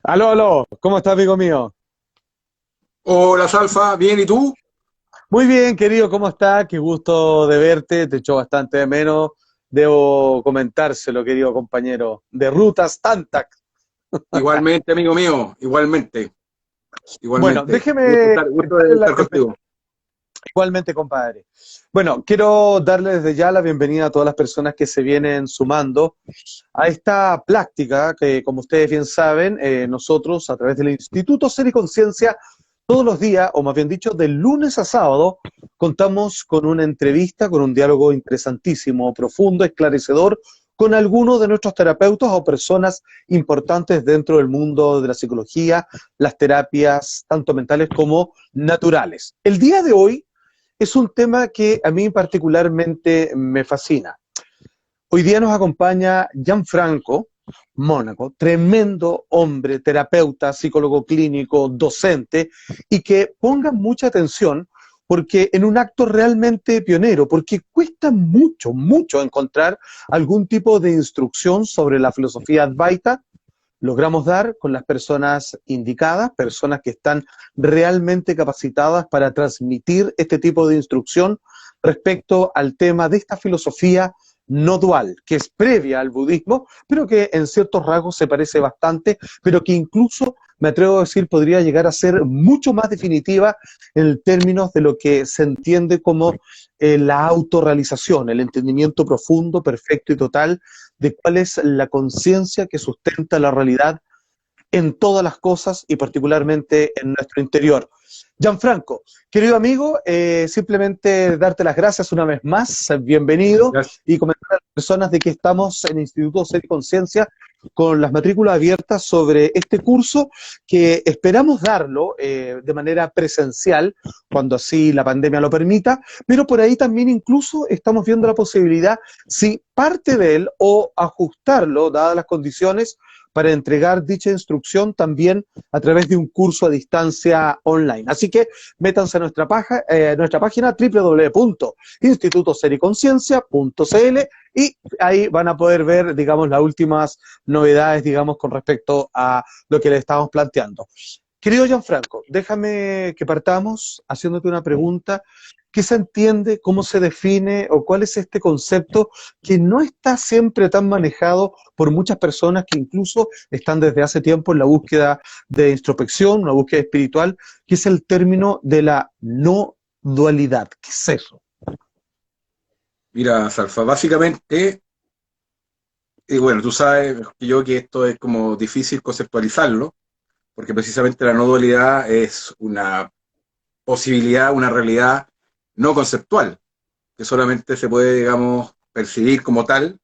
Aló, aló, ¿cómo estás, amigo mío? Hola, Salfa, ¿bien y tú? Muy bien, querido, ¿cómo estás? Qué gusto de verte, te echo bastante de menos. Debo comentárselo, querido compañero, de Rutas Tantac. Igualmente, amigo mío, Bueno, igualmente. déjeme Gusto de darle la estar contigo. igualmente, compadre. Bueno, quiero darle desde ya la bienvenida a todas las personas que se vienen sumando a esta práctica que, como ustedes bien saben, nosotros a través del Instituto Ser y Conciencia, todos los días, o más bien dicho, de lunes a sábado, contamos con una entrevista, con un diálogo interesantísimo, profundo, esclarecedor, con algunos de nuestros terapeutas o personas importantes dentro del mundo de la psicología, las terapias tanto mentales como naturales. El día de hoy es un tema que a mí particularmente me fascina. Hoy día nos acompaña Gianfranco Mónaco, tremendo hombre, terapeuta, psicólogo clínico, docente, y que pongan mucha atención porque en un acto realmente pionero, porque cuesta mucho, mucho encontrar algún tipo de instrucción sobre la filosofía Advaita, logramos dar con las personas indicadas, personas que están realmente capacitadas para transmitir este tipo de instrucción respecto al tema de esta filosofía no dual, que es previa al budismo, pero que en ciertos rasgos se parece bastante, pero que incluso, me atrevo a decir, podría llegar a ser mucho más definitiva en términos de lo que se entiende como la autorrealización, el entendimiento profundo, perfecto y total de cuál es la conciencia que sustenta la realidad en todas las cosas y particularmente en nuestro interior. Gianfranco, querido amigo, simplemente darte las gracias una vez más, bienvenido, Gracias. y comentar a las personas de que estamos en el Instituto Ser y Conciencia con las matrículas abiertas sobre este curso que esperamos darlo de manera presencial, cuando así la pandemia lo permita, pero por ahí también incluso estamos viendo la posibilidad, si parte de él o ajustarlo, dadas las condiciones, para entregar dicha instrucción también a través de un curso a distancia online. Así que métanse a nuestra página www.institutosericonciencia.cl y ahí van a poder ver, digamos, las últimas novedades, digamos, con respecto a lo que le estamos planteando. Querido Gianfranco, déjame que partamos haciéndote una pregunta. ¿Qué se entiende, cómo se define o cuál es este concepto que no está siempre tan manejado por muchas personas que incluso están desde hace tiempo en la búsqueda de introspección, una búsqueda espiritual, que es el término de la no dualidad? ¿Qué es eso? Mira, Salfa, básicamente, bueno, tú sabes que yo que esto es como difícil conceptualizarlo, porque precisamente la no dualidad es una posibilidad, una realidad no conceptual, que solamente se puede, digamos, percibir como tal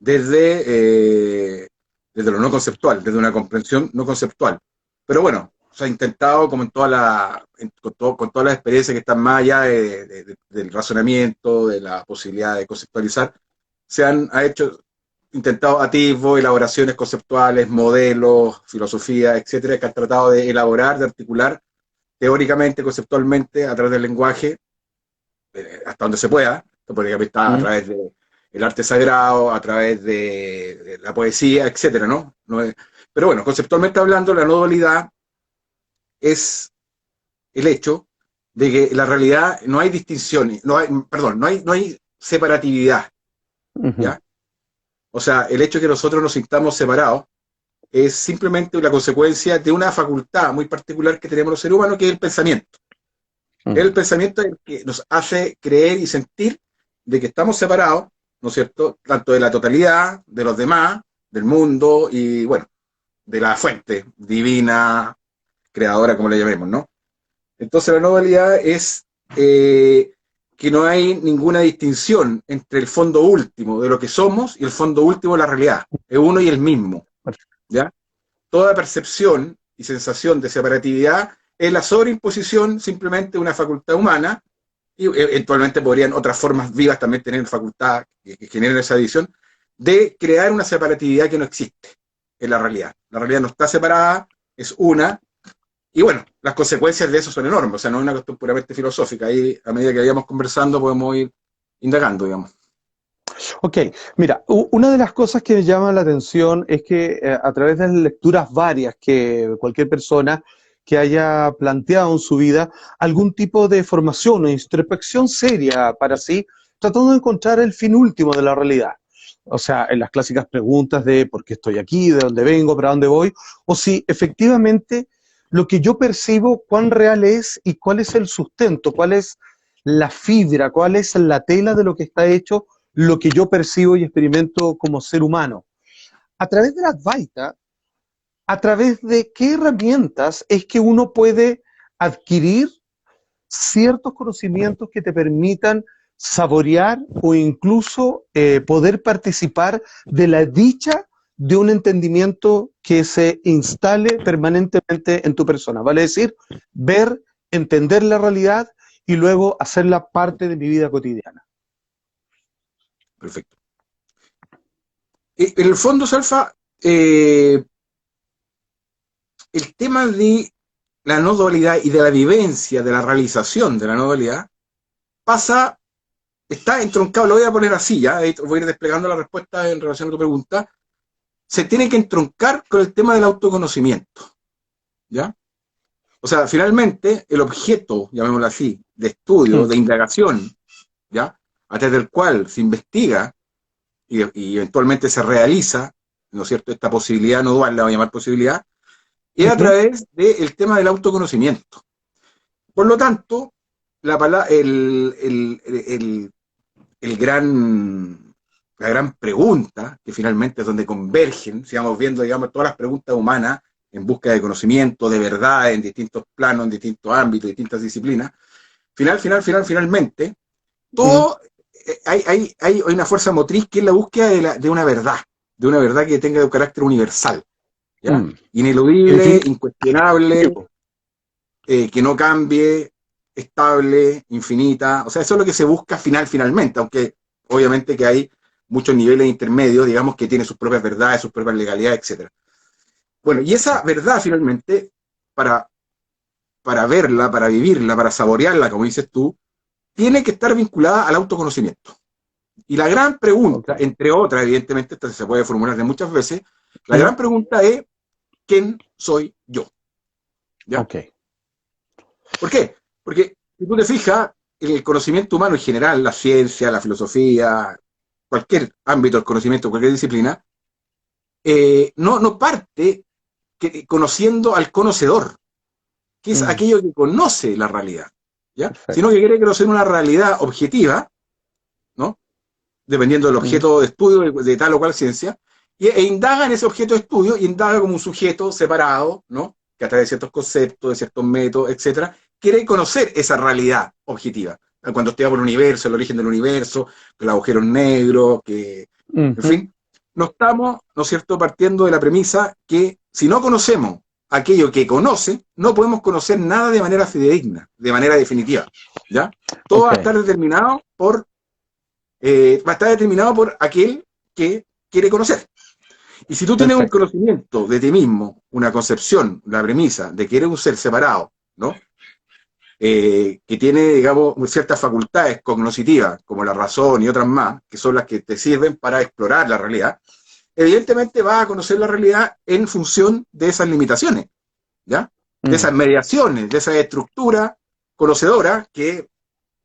desde lo no conceptual, desde una comprensión no conceptual. Pero bueno, se ha intentado, como en con todas las experiencias que están más allá del razonamiento, de la posibilidad de conceptualizar, ha hecho, intentado atisbos, elaboraciones conceptuales, modelos, filosofía, etcétera, que han tratado de elaborar, de articular teóricamente, conceptualmente, a través del lenguaje, hasta donde se pueda, porque está a ¿Mm? través de el arte sagrado, a través de la poesía, etcétera, ¿no? Pero bueno, conceptualmente hablando, la no dualidad es el hecho de que la realidad no hay distinción, perdón, no hay separatividad, Uh -huh. ¿ya? O sea, el hecho de que nosotros nos sintamos separados es simplemente la consecuencia de una facultad muy particular que tenemos los seres humanos, que es el pensamiento. El pensamiento es el que nos hace creer y sentir de que estamos separados, ¿no es cierto?, tanto de la totalidad, de los demás, del mundo y, bueno, de la fuente divina, creadora, como le llamemos, ¿no? Entonces la no dualidad es que no hay ninguna distinción entre el fondo último de lo que somos y el fondo último de la realidad. Es uno y el mismo, ¿ya? Toda percepción y sensación de separatividad es la sobreimposición simplemente de una facultad humana, y eventualmente podrían otras formas vivas también tener facultad que generen esa división, de crear una separatividad que no existe en la realidad. La realidad no está separada, es una, y bueno, las consecuencias de eso son enormes, o sea, no es una cuestión puramente filosófica, ahí a medida que vayamos conversando podemos ir indagando, digamos. Ok, mira, una de las cosas que me llama la atención es que a través de las lecturas varias que cualquier persona que haya planteado en su vida algún tipo de formación o introspección seria para sí, tratando de encontrar el fin último de la realidad. O sea, en las clásicas preguntas de por qué estoy aquí, de dónde vengo, para dónde voy, o si efectivamente lo que yo percibo, cuán real es y cuál es el sustento, cuál es la fibra, cuál es la tela de lo que está hecho lo que yo percibo y experimento como ser humano. A través de la Advaita, a través de qué herramientas es que uno puede adquirir ciertos conocimientos que te permitan saborear o incluso poder participar de la dicha de un entendimiento que se instale permanentemente en tu persona. Vale decir, ver, entender la realidad y luego hacerla parte de mi vida cotidiana. Perfecto. En el fondo, Salfa, el tema de la no dualidad y de la vivencia, de la realización de la no dualidad, pasa, está entroncado, lo voy a poner así, ya, voy a ir desplegando la respuesta en relación a tu pregunta, se tiene que entroncar con el tema del autoconocimiento, ¿ya? O sea, finalmente, el objeto, llamémoslo así, de estudio, de indagación, ¿ya? A través del cual se investiga y eventualmente se realiza, ¿no es cierto?, esta posibilidad no dual, la voy a llamar posibilidad, es a través del tema del autoconocimiento. Por lo tanto, la la gran pregunta, que finalmente es donde convergen, si vamos viendo, digamos, todas las preguntas humanas en busca de conocimiento, de verdad, en distintos planos, en distintos ámbitos, distintas disciplinas, finalmente, todo, hay una fuerza motriz que es la búsqueda de una verdad que tenga un carácter universal, ¿ya? Ineludible, incuestionable, que no cambie, estable, infinita. O sea, eso es lo que se busca finalmente, aunque obviamente que hay muchos niveles intermedios, digamos, que tienen sus propias verdades, sus propias legalidades, etc. Bueno, y esa verdad finalmente, para verla, para vivirla, para saborearla, como dices tú, tiene que estar vinculada al autoconocimiento. Y la gran pregunta, entre otras, evidentemente, esta se puede formular de muchas veces, la gran pregunta es, ¿quién soy yo? ¿Ya? Okay. ¿Por qué? Porque si tú te fijas, el conocimiento humano en general, la ciencia, la filosofía, cualquier ámbito del conocimiento, cualquier disciplina, no parte conociendo al conocedor, que es aquello que conoce la realidad, ¿ya? Sino que quiere conocer una realidad objetiva, ¿no? Dependiendo del objeto de estudio de tal o cual ciencia, e indaga en ese objeto de estudio y indaga como un sujeto separado, ¿no? Que a través de ciertos conceptos, de ciertos métodos, etcétera, quiere conocer esa realidad objetiva. Cuando estudia por el universo, el origen del universo, el agujero negro, que, en fin, no estamos, ¿no es cierto?, partiendo de la premisa que si no conocemos aquello que conoce, no podemos conocer nada de manera fidedigna, de manera definitiva, ¿ya? Todo va a estar determinado por aquel que quiere conocer. Y si tú tienes un conocimiento de ti mismo, una concepción, una premisa de que eres un ser separado, ¿no? Que tiene, digamos, ciertas facultades cognitivas, como la razón y otras más, que son las que te sirven para explorar la realidad, evidentemente vas a conocer la realidad en función de esas limitaciones, ¿ya? De esas mediaciones, de esa estructura conocedora que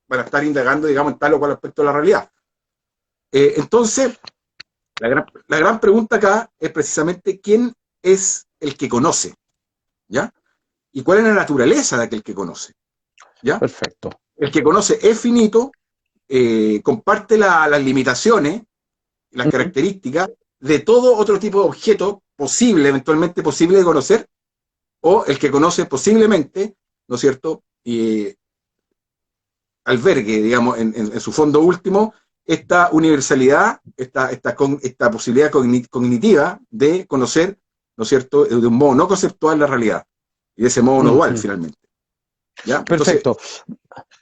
van a estar indagando, digamos, en tal o cual aspecto de la realidad. Entonces, la gran pregunta acá es precisamente quién es el que conoce, ¿ya? Y cuál es la naturaleza de aquel que conoce, ¿ya? Perfecto. El que conoce es finito, comparte las limitaciones, las características de todo otro tipo de objeto posible, eventualmente posible de conocer, o el que conoce posiblemente, ¿no es cierto?, albergue, digamos, en su fondo último, esta universalidad, esta posibilidad cognitiva de conocer, ¿no es cierto?, de un modo no conceptual la realidad, y de ese modo no dual, finalmente. ¿Ya? Perfecto. Entonces,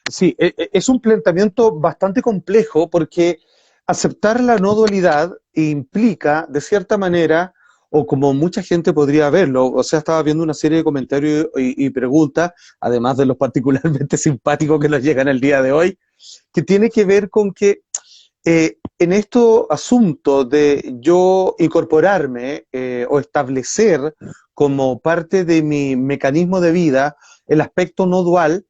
sí, es un planteamiento bastante complejo porque aceptar la no dualidad implica, de cierta manera, o como mucha gente podría verlo, o sea, estaba viendo una serie de comentarios y preguntas, además de los particularmente simpáticos que nos llegan el día de hoy, que tiene que ver con que en este asunto de yo incorporarme o establecer como parte de mi mecanismo de vida el aspecto no dual,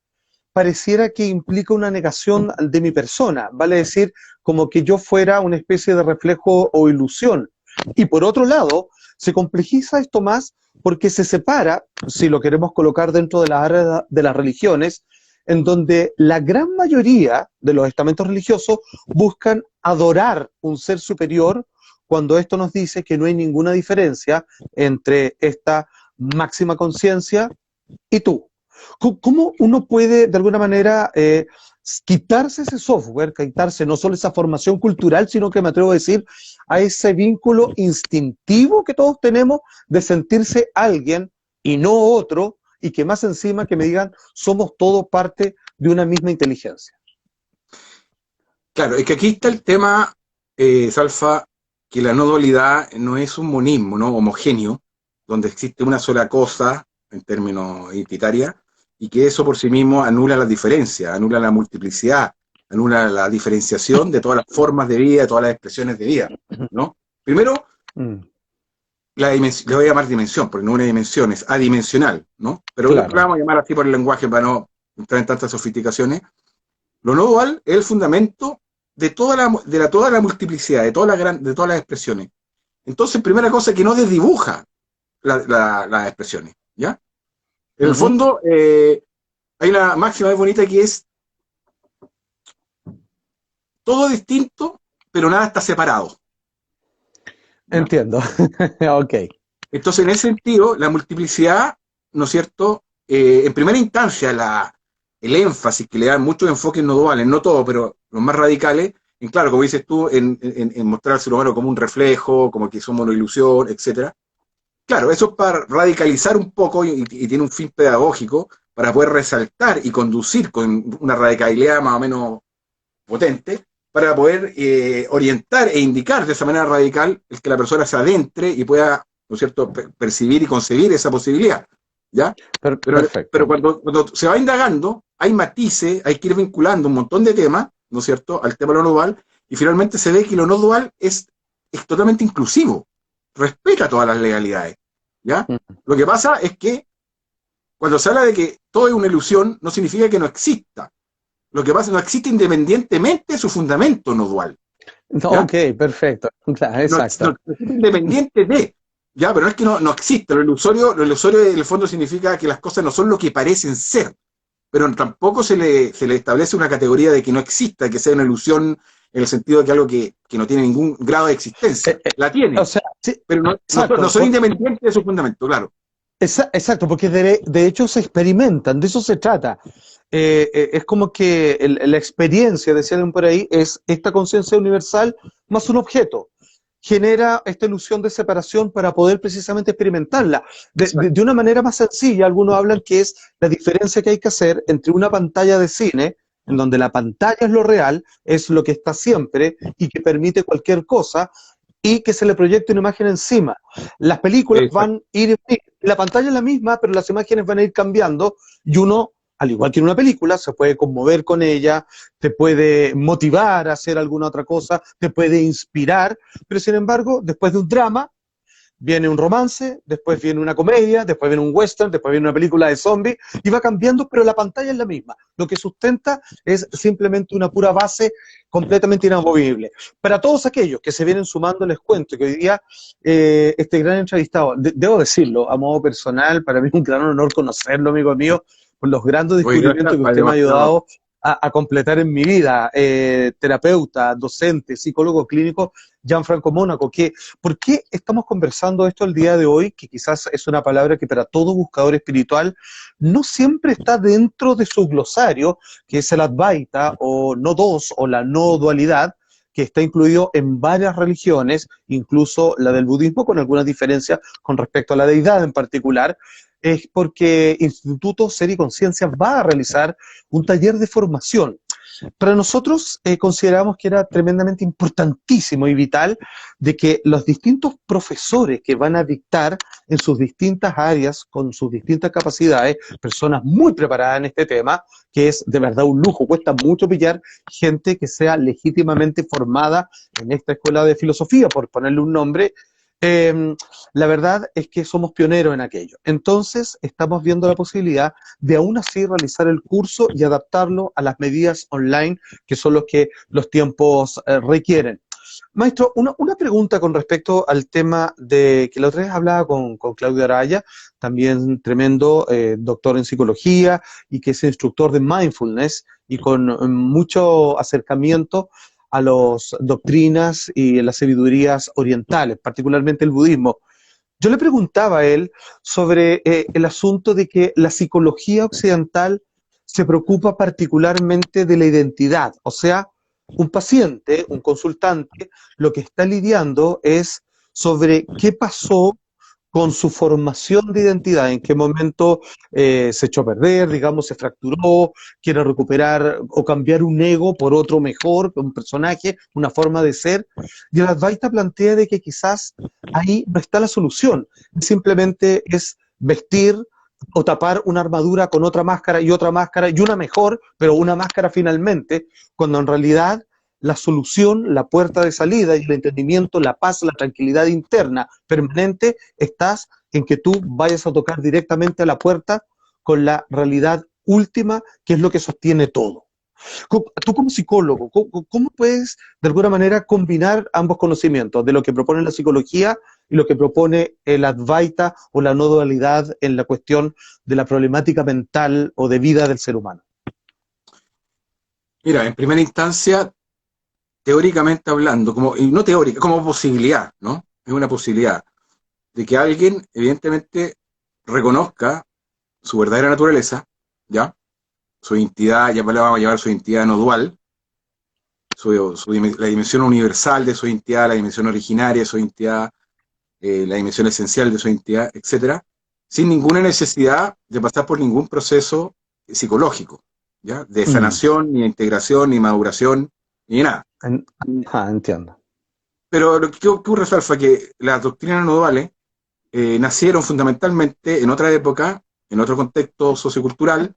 pareciera que implica una negación de mi persona, vale decir, como que yo fuera una especie de reflejo o ilusión. Y por otro lado, se complejiza esto más porque se separa, si lo queremos colocar dentro de la área de las religiones, en donde la gran mayoría de los estamentos religiosos buscan adorar un ser superior cuando esto nos dice que no hay ninguna diferencia entre esta máxima conciencia y tú. ¿Cómo uno puede, de alguna manera, quitarse ese software, quitarse no solo esa formación cultural, sino que me atrevo a decir, a ese vínculo instintivo que todos tenemos de sentirse alguien y no otro, y que más encima que me digan, somos todos parte de una misma inteligencia? Claro, es que aquí está el tema, Salfa, que la no dualidad no es un monismo, ¿no? Homogéneo, donde existe una sola cosa en términos identitarios, y que eso por sí mismo anula las diferencias, anula la multiplicidad, anula la diferenciación de todas las formas de vida, de todas las expresiones de vida, ¿no? Primero, le voy a llamar dimensión, porque no es una dimensión, es adimensional, ¿no? Pero claro, la vamos a llamar así por el lenguaje para no entrar en tantas sofisticaciones. Lo no dual es el fundamento de toda la multiplicidad, de todas las expresiones. Entonces, primera cosa, que no desdibuja las expresiones, ¿ya? En el fondo, hay una máxima muy bonita que es todo distinto, pero nada está separado. ¿Ya? Entiendo. Ok. Entonces, en ese sentido, la multiplicidad, ¿no es cierto? En primera instancia, el énfasis que le dan muchos enfoques no duales, no todos, pero los más radicales, en claro, como dices tú, en mostrar al ser humano como un reflejo, como que somos una ilusión, etcétera. Claro, eso es para radicalizar un poco y tiene un fin pedagógico para poder resaltar y conducir con una radicalidad más o menos potente, para poder orientar e indicar de esa manera radical el que la persona se adentre y pueda, ¿no es cierto?, percibir y concebir esa posibilidad, ¿ya? Pero cuando se va indagando, hay matices, hay que ir vinculando un montón de temas, ¿no es cierto?, al tema de lo no dual, y finalmente se ve que lo no dual es totalmente inclusivo, respeta todas las legalidades, ¿ya? Lo que pasa es que cuando se habla de que todo es una ilusión, no significa que no exista. Lo que pasa es que no existe independientemente de su fundamento no dual. ¿Ya? Ok, perfecto. Claro, exacto. No existe independiente de, ¿ya? Pero no es que no exista. Lo ilusorio en el fondo significa que las cosas no son lo que parecen ser, pero tampoco se le establece una categoría de que no exista, que sea una ilusión en el sentido de que algo que no tiene ningún grado de existencia. La tiene, o sea, sí, pero no son independientes de su fundamento, claro. Exacto, porque de hecho se experimentan, de eso se trata. Es como que la experiencia, decían por ahí, es esta conciencia universal más un objeto. Genera esta ilusión de separación para poder precisamente experimentarla. De una manera más sencilla, algunos hablan que es la diferencia que hay que hacer entre una pantalla de cine, en donde la pantalla es lo real, es lo que está siempre y que permite cualquier cosa, y que se le proyecte una imagen encima. Las películas van a ir, la pantalla es la misma, pero las imágenes van a ir cambiando y uno, al igual que en una película, se puede conmover con ella, te puede motivar a hacer alguna otra cosa, te puede inspirar, pero sin embargo, después de un drama, viene un romance, después viene una comedia, después viene un western, después viene una película de zombies, y va cambiando, pero la pantalla es la misma. Lo que sustenta es simplemente una pura base completamente inamovible. Para todos aquellos que se vienen sumando, les cuento que hoy día este gran entrevistado, debo decirlo, a modo personal, para mí es un gran honor conocerlo, amigo mío, por los grandes descubrimientos que usted me ha ayudado a completar en mi vida, terapeuta, docente, psicólogo clínico, Gianfranco Mónaco. ¿Por qué estamos conversando esto el día de hoy? Que quizás es una palabra que para todo buscador espiritual no siempre está dentro de su glosario, que es el Advaita, o no dos, o la no dualidad, que está incluido en varias religiones, incluso la del budismo, con algunas diferencias con respecto a la deidad en particular. Es porque Instituto Ser y Conciencia va a realizar un taller de formación. Para nosotros consideramos que era tremendamente importantísimo y vital de que los distintos profesores que van a dictar en sus distintas áreas, con sus distintas capacidades, personas muy preparadas en este tema, que es de verdad un lujo, cuesta mucho pillar gente que sea legítimamente formada en esta escuela de filosofía, por ponerle un nombre. La verdad es que somos pioneros en aquello. Entonces, estamos viendo la posibilidad de aún así realizar el curso y adaptarlo a las medidas online, que son los que los tiempos requieren. Maestro, una pregunta con respecto al tema de que la otra vez hablaba con Claudio Araya, también tremendo doctor en psicología y que es instructor de mindfulness y con mucho acercamiento a las doctrinas y las sabidurías orientales, particularmente el budismo. Yo le preguntaba a él sobre el asunto de que la psicología occidental se preocupa particularmente de la identidad, o sea, un paciente, un consultante, lo que está lidiando es sobre qué pasó con su formación de identidad, en qué momento se echó a perder, digamos, se fracturó, quiere recuperar o cambiar un ego por otro mejor, un personaje, una forma de ser. Y el Advaita plantea de que quizás ahí no está la solución, simplemente es vestir o tapar una armadura con otra máscara y una mejor, pero una máscara finalmente, cuando en realidad la solución, la puerta de salida y el entendimiento, la paz, la tranquilidad interna permanente, estás en que tú vayas a tocar directamente a la puerta con la realidad última, que es lo que sostiene todo. Tú como psicólogo, ¿cómo puedes de alguna manera combinar ambos conocimientos de lo que propone la psicología y lo que propone el Advaita o la no dualidad en la cuestión de la problemática mental o de vida del ser humano? Mira, en primera instancia, teóricamente hablando, y no teórica, como posibilidad, ¿no? Es una posibilidad de que alguien, evidentemente, reconozca su verdadera naturaleza, ¿ya? Su identidad, ya le vamos a llamar su identidad no dual, la dimensión universal de su identidad, la dimensión originaria de su identidad, la dimensión esencial de su identidad, etcétera, sin ninguna necesidad de pasar por ningún proceso psicológico, ¿ya? De sanación, ni de integración, ni maduración, ni nada. Entiendo. Pero lo que ocurre, Alfa, que las doctrinas no duales nacieron fundamentalmente en otra época, en otro contexto sociocultural,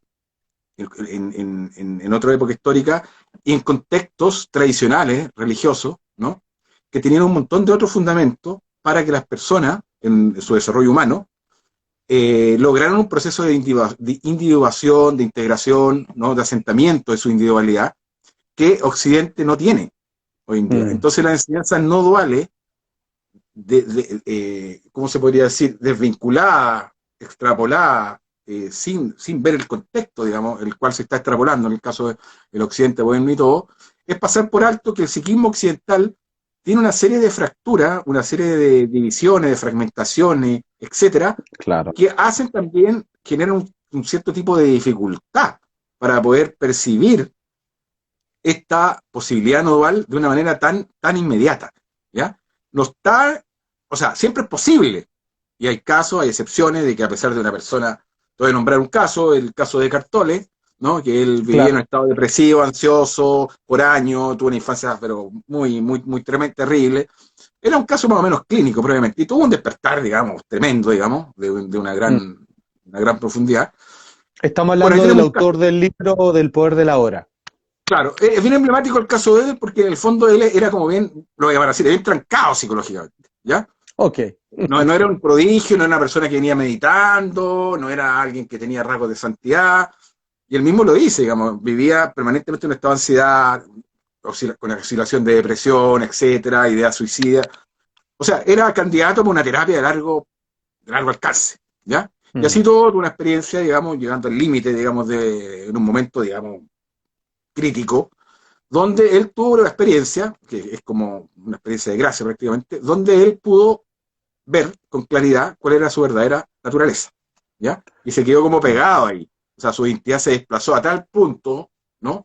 en otra época histórica, y en contextos tradicionales, religiosos, ¿no? Que tenían un montón de otros fundamentos para que las personas, en su desarrollo humano, lograran un proceso de individuación, de integración, ¿no? De asentamiento de su individualidad, que Occidente no tiene hoy en día. Entonces las enseñanzas no duales, ¿cómo se podría decir? Desvinculadas, extrapoladas, sin ver el contexto, digamos, el cual se está extrapolando en el caso del Occidente moderno y todo, es pasar por alto que el psiquismo occidental tiene una serie de fracturas, una serie de divisiones, de fragmentaciones, etcétera, claro, que hacen también, generan un cierto tipo de dificultad para poder percibir esta posibilidad no dual de una manera tan inmediata, ¿ya? No está, o sea, siempre es posible, y hay casos, hay excepciones de que a pesar de una persona, te voy a nombrar un caso, el caso de Cartole, ¿no? Que él vivía en un estado depresivo, ansioso, por años, tuvo una infancia pero muy terrible. Era un caso más o menos clínico, probablemente, y tuvo un despertar, digamos, tremendo, digamos, de una gran profundidad. Estamos hablando del autor del libro del poder de la hora. Claro, es bien emblemático el caso de él, porque en el fondo él era como bien, lo voy a llamar así, bien trancado psicológicamente, ¿ya? Ok. No era un prodigio, no era una persona que venía meditando, no era alguien que tenía rasgos de santidad, y él mismo lo dice, digamos, vivía permanentemente en un estado de ansiedad, con oscilación de depresión, etcétera, ideas suicidas. O sea, era candidato para una terapia de largo alcance, ¿ya? Y así todo, una experiencia, digamos, llegando al límite, digamos, en un momento, digamos, crítico, donde él tuvo una experiencia, que es como una experiencia de gracia prácticamente, donde él pudo ver con claridad cuál era su verdadera naturaleza, ¿ya? Y se quedó como pegado ahí. O sea, su identidad se desplazó a tal punto, ¿no?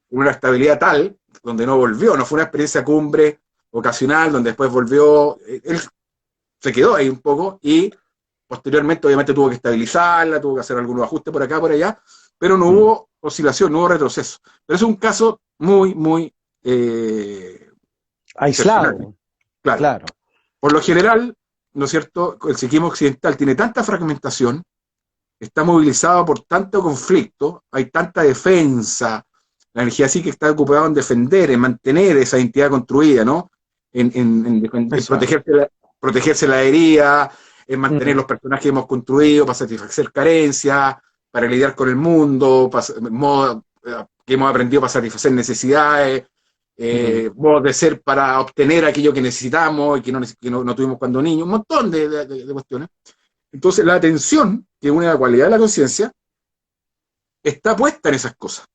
Una estabilidad tal, donde no volvió, no fue una experiencia cumbre ocasional, donde después volvió, él se quedó ahí un poco y posteriormente obviamente tuvo que estabilizarla, tuvo que hacer algunos ajustes por acá, por allá, pero no hubo oscilación, no hubo retroceso. Pero es un caso muy, muy excepcional. Aislado, Claro. claro. Por lo general, ¿no es cierto?, el psiquismo occidental tiene tanta fragmentación, está movilizado por tanto conflicto, hay tanta defensa, la energía psíquica está ocupada en defender, en mantener esa identidad construida, ¿no? En protegerse la herida, en mantener los personajes que hemos construido para satisfacer carencias, para lidiar con el mundo, que hemos aprendido para satisfacer necesidades, modos de ser para obtener aquello que necesitamos y que no tuvimos cuando niños, un montón de cuestiones. Entonces la atención, que es una cualidad de la conciencia, está puesta en esas cosas.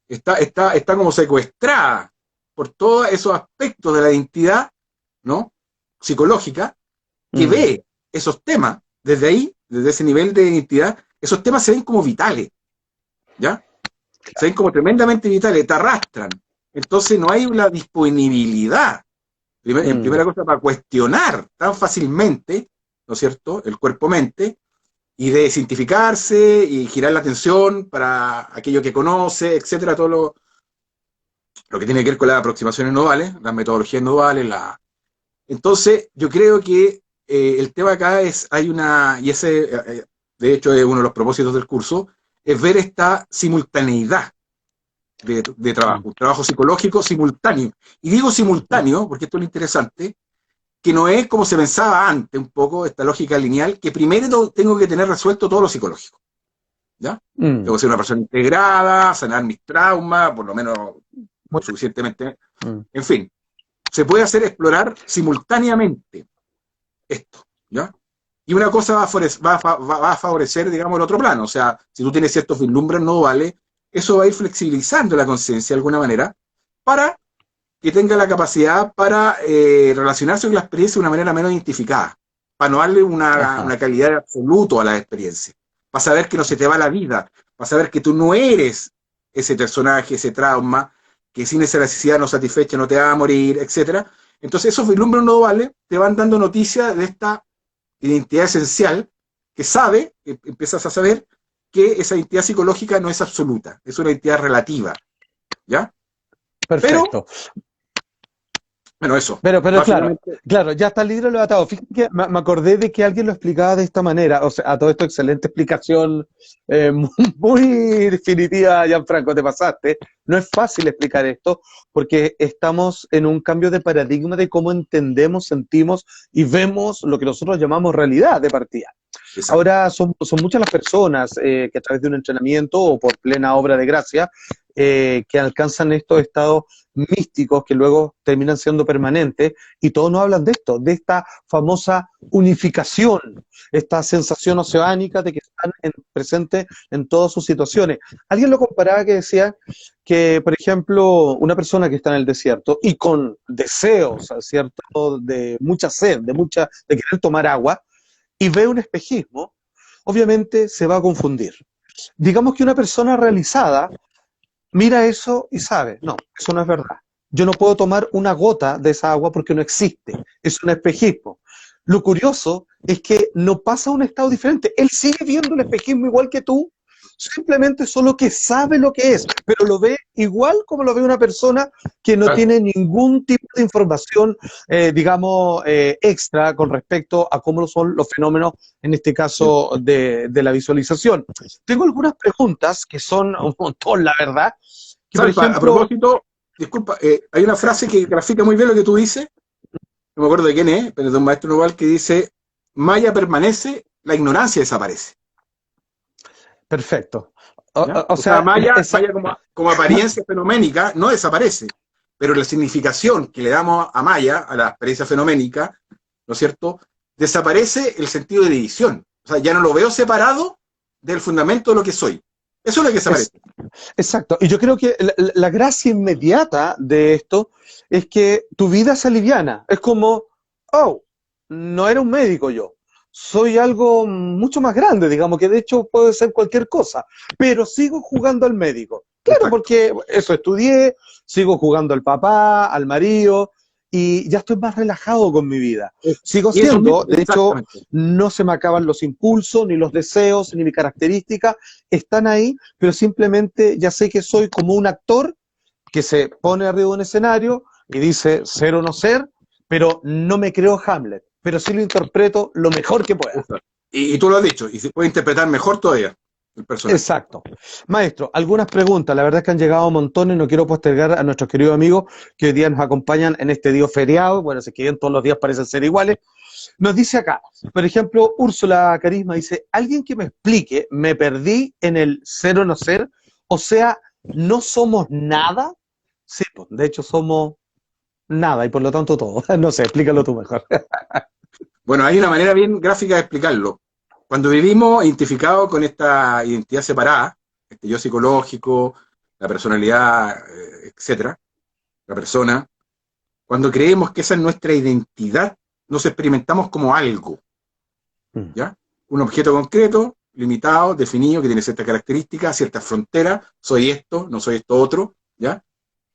Está como secuestrada por todos esos aspectos de la identidad, ¿no?, psicológica, que ve esos temas desde ahí, desde ese nivel de identidad. Esos temas se ven como vitales, ¿ya? Se ven como tremendamente vitales, te arrastran. Entonces no hay una disponibilidad, en primera cosa, para cuestionar tan fácilmente, ¿no es cierto?, el cuerpo-mente, y de desintificarse y girar la atención para aquello que conoce, etcétera, todo lo que tiene que ver con las aproximaciones nodales, las metodologías nodales. Entonces, yo creo que el tema acá y ese, de hecho, es uno de los propósitos del curso, es ver esta simultaneidad de trabajo, un trabajo psicológico simultáneo. Y digo simultáneo, porque esto es lo interesante, que no es como se pensaba antes, un poco, esta lógica lineal, que primero tengo que tener resuelto todo lo psicológico, ¿ya? Tengo que ser una persona integrada, sanar mis traumas, por lo menos lo suficientemente. En fin, se puede explorar simultáneamente esto, ¿ya? Y una cosa va a favorecer, digamos, el otro plano. O sea, si tú tienes ciertos vislumbres nodales, eso va a ir flexibilizando la conciencia de alguna manera para que tenga la capacidad para relacionarse con la experiencia de una manera menos identificada, para no darle una calidad de absoluto a la experiencia, para saber que no se te va la vida, para saber que tú no eres ese personaje, ese trauma, que sin esa necesidad no satisfecha no te va a morir, etc. Entonces esos vislumbres nodales te van dando noticias de esta identidad esencial, que empiezas a saber que esa identidad psicológica no es absoluta, es una identidad relativa, ¿ya? Perfecto. Bueno, eso. Pero claro, ya está el libro lo he atado. Fíjate que me acordé de que alguien lo explicaba de esta manera. O sea, a todo esto, excelente explicación, muy definitiva, Gianfranco, te pasaste. No es fácil explicar esto porque estamos en un cambio de paradigma de cómo entendemos, sentimos y vemos lo que nosotros llamamos realidad de partida. Exacto. Ahora son muchas las personas que a través de un entrenamiento o por plena obra de gracia que alcanzan estos estados místicos que luego terminan siendo permanentes, y todos nos hablan de esto, de esta famosa unificación, esta sensación oceánica de que están presentes en todas sus situaciones. Alguien lo comparaba que decía que, por ejemplo, una persona que está en el desierto y con deseos, ¿cierto?, de mucha sed, de querer tomar agua, y ve un espejismo, obviamente se va a confundir. Digamos que una persona realizada mira eso y sabe, no, eso no es verdad. Yo no puedo tomar una gota de esa agua porque no existe, es un espejismo. Lo curioso es que no pasa a un estado diferente, él sigue viendo el espejismo igual que tú, simplemente solo que sabe lo que es, pero lo ve igual como lo ve una persona que no tiene ningún tipo de información, digamos, extra con respecto a cómo son los fenómenos, en este caso de la visualización. Tengo algunas preguntas que son un montón, la verdad. Que, por ejemplo, a propósito, disculpa, hay una frase que grafica muy bien lo que tú dices, no me acuerdo de quién es, pero es de un maestro global que dice: Maya permanece, la ignorancia desaparece. Perfecto. O sea, Maya como apariencia fenoménica no desaparece, pero la significación que le damos a Maya, a la experiencia fenoménica, ¿no es cierto?, desaparece el sentido de división. O sea, ya no lo veo separado del fundamento de lo que soy. Eso es lo que desaparece. Exacto. Y yo creo que la gracia inmediata de esto es que tu vida se aliviana. Es como, oh, no era un médico yo. Soy algo mucho más grande, digamos, que de hecho puede ser cualquier cosa, pero sigo jugando al médico. Claro, porque eso estudié, sigo jugando al papá, al marido, y ya estoy más relajado con mi vida. Sigo Y eso siendo, mismo, de hecho, exactamente. no se me acaban los impulsos, ni los deseos, ni mi característica, están ahí, pero simplemente ya sé que soy como un actor que se pone arriba de un escenario y dice ser o no ser, pero no me creo Hamlet, pero sí lo interpreto lo mejor que pueda. Exacto. Y tú lo has dicho, y se puede interpretar mejor todavía el personaje. Exacto. Maestro, algunas preguntas, la verdad es que han llegado montones, no quiero postergar a nuestros queridos amigos que hoy día nos acompañan en este día feriado, bueno, si quieren todos los días parecen ser iguales. Nos dice acá, por ejemplo, Úrsula Carisma dice, alguien que me explique, me perdí en el ser o no ser, o sea, no somos nada. Sí, pues, de hecho somos nada y por lo tanto todo. No sé, explícalo tú mejor. Bueno, hay una manera bien gráfica de explicarlo. Cuando vivimos identificados con esta identidad separada, este yo psicológico, la personalidad, etcétera, la persona, cuando creemos que esa es nuestra identidad, nos experimentamos como algo, ¿ya? Un objeto concreto, limitado, definido, que tiene ciertas características, ciertas fronteras, soy esto, no soy esto otro, ¿ya?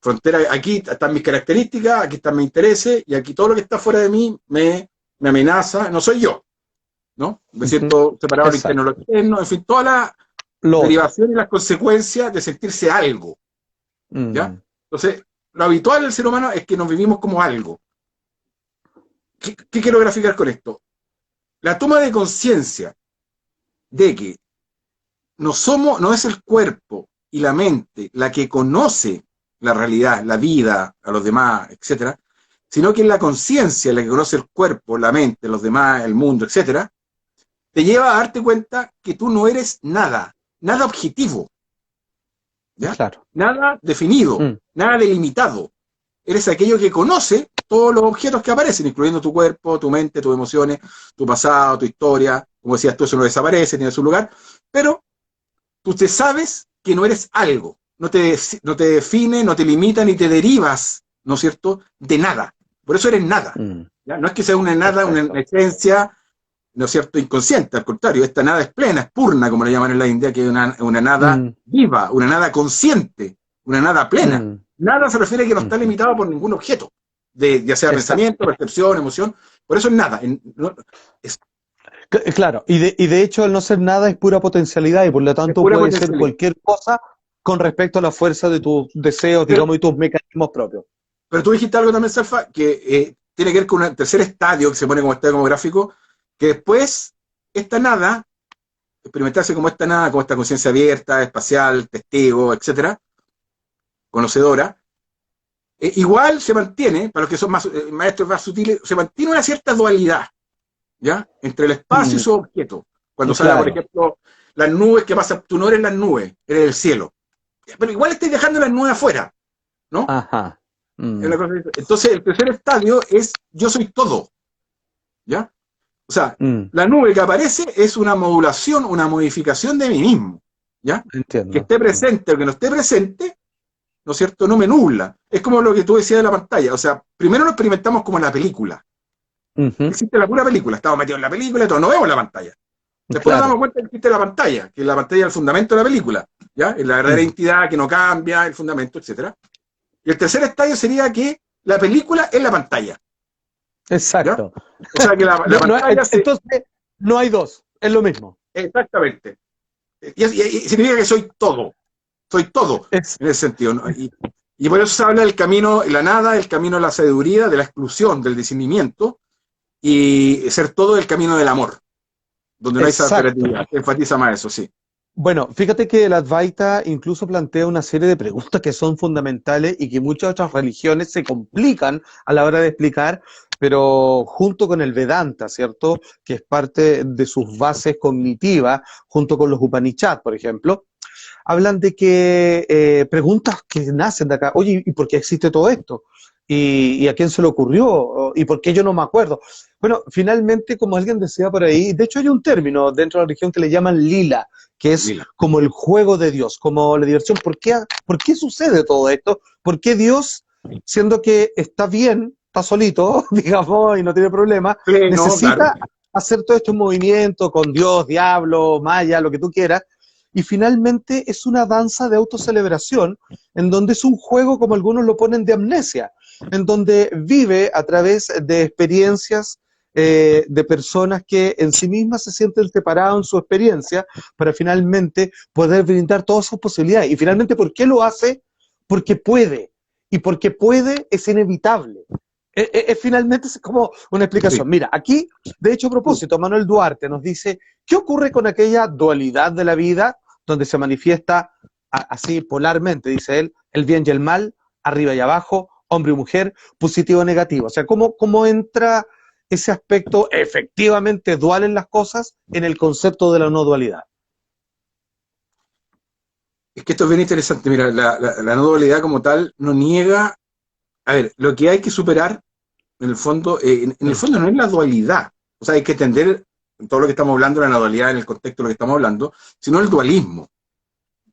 Frontera, aquí están mis características, aquí están mis intereses, y aquí todo lo que está fuera de mí me amenaza, no soy yo, ¿no? Me siento separado de lo interno, lo Exacto. externo, en fin, toda la Lo otro. derivación y las consecuencias de sentirse algo, ¿ya? Mm. Entonces, lo habitual del ser humano es que nos vivimos como algo. ¿Qué quiero graficar con esto? La toma de conciencia de que no es el cuerpo y la mente la que conoce la realidad, la vida, a los demás, etcétera, sino que es la conciencia la que conoce el cuerpo, la mente, los demás, el mundo, etcétera, te lleva a darte cuenta que tú no eres nada, nada objetivo, ¿ya? Claro. Nada definido, Mm. nada delimitado. Eres aquello que conoce todos los objetos que aparecen, incluyendo tu cuerpo, tu mente, tus emociones, tu pasado, tu historia. Como decías tú, eso no desaparece, tiene su lugar, pero tú te sabes que no eres algo, no te define, no te limita, ni te derivas, ¿no es cierto?, de nada. Por eso eres nada. Mm. ¿Ya? No es que sea una nada, una Perfecto. esencia, ¿no es cierto?, inconsciente, al contrario, esta nada es plena, es purna, como le llaman en la India, que es una nada Mm. viva, una nada consciente, una nada plena. Mm. Nada se refiere a que no está Mm. limitado por ningún objeto, ya sea Exacto. pensamiento, percepción, emoción, por eso es nada. Es, Claro, y de hecho el no ser nada es pura potencialidad y por lo es tanto pura puede ser potencialidad. cualquier cosa con respecto a la fuerza de tus deseos, Pero, digamos, y tus mecanismos propios. pero tú dijiste algo también, Salfa, que tiene que ver con un tercer estadio que se pone como estadio como gráfico, que después esta nada, experimentarse como esta nada, como esta conciencia abierta, espacial, testigo, etcétera, conocedora, igual se mantiene, para los que son más maestros más sutiles, se mantiene una cierta dualidad, ¿ya? Entre el espacio y Mm. su objeto. Cuando se habla, por Claro. ejemplo, las nubes, ¿qué pasa? Tú no eres las nubes, eres el cielo. Pero igual estás dejando las nubes afuera, ¿no? Ajá. Mm. Entonces, el tercer estadio es yo soy todo, ¿ya? O sea, Mm. la nube que aparece es una modulación, una modificación de mí mismo, ¿ya? Que Entiendo. esté Mm. presente o que no esté presente, ¿no es cierto? No me nubla. Es como lo que tú decías de la pantalla. O sea, primero lo experimentamos como en la película. Ujú. Existe la pura película. Estamos metidos en la película y todo. No vemos la pantalla. Después nos damos Claro. cuenta que existe la pantalla, que la pantalla es el fundamento de la película, ¿ya? Es la verdadera Mm. identidad que no cambia, el fundamento, etcétera. Y el tercer estadio sería que la película es la pantalla, ¿ya? Exacto. O sea, que la pantalla se... Entonces, no hay dos, es lo mismo. Exactamente. Y significa que soy todo Es, en ese sentido, ¿no? Y por eso se habla del camino, la nada, el camino de la sabiduría, de la exclusión, del discernimiento, y ser todo el camino del amor, donde no hay exacto. separatividad. Enfatiza más eso, sí. Bueno, fíjate que el Advaita incluso plantea una serie de preguntas que son fundamentales y que muchas otras religiones se complican a la hora de explicar, pero junto con el Vedanta, ¿cierto? Que es parte de sus bases cognitivas, junto con los Upanishads, por ejemplo, hablan de que preguntas que nacen de acá, oye, ¿y por qué existe todo esto? ¿Y a quién se le ocurrió? ¿Y por qué yo no me acuerdo? Bueno, finalmente, como alguien decía por ahí, de hecho hay un término dentro de la religión que le llaman lila, que es Lila. como el juego de Dios, como la diversión. ¿Por qué sucede todo esto? ¿Por qué Dios, siendo que está bien, está solito, digamos, y no tiene problema, No, claro. necesita hacer todo este movimiento con Dios, diablo, maya, lo que tú quieras? y finalmente es una danza de autocelebración, en donde es un juego, como algunos lo ponen, de amnesia, en donde vive a través de experiencias de personas que en sí mismas se sienten separadas en su experiencia para finalmente poder brindar todas sus posibilidades. Y finalmente, ¿por qué lo hace? Porque puede. Y porque puede es inevitable. Finalmente es como una explicación. Sí. Mira, aquí, de hecho, a propósito, Manuel Duarte nos dice, ¿qué ocurre con aquella dualidad de la vida donde se manifiesta así polarmente, dice él, el bien y el mal, arriba y abajo, hombre y mujer, positivo y negativo? O sea, ¿cómo entra ese aspecto efectivamente dual en las cosas en el concepto de la no dualidad? Es que esto es bien interesante. Mira, la no dualidad como tal no niega. A ver, lo que hay que superar, en el fondo, en el fondo no es la dualidad. O sea, hay que entender todo lo que estamos hablando, la dualidad en el contexto de lo que estamos hablando, sino el dualismo,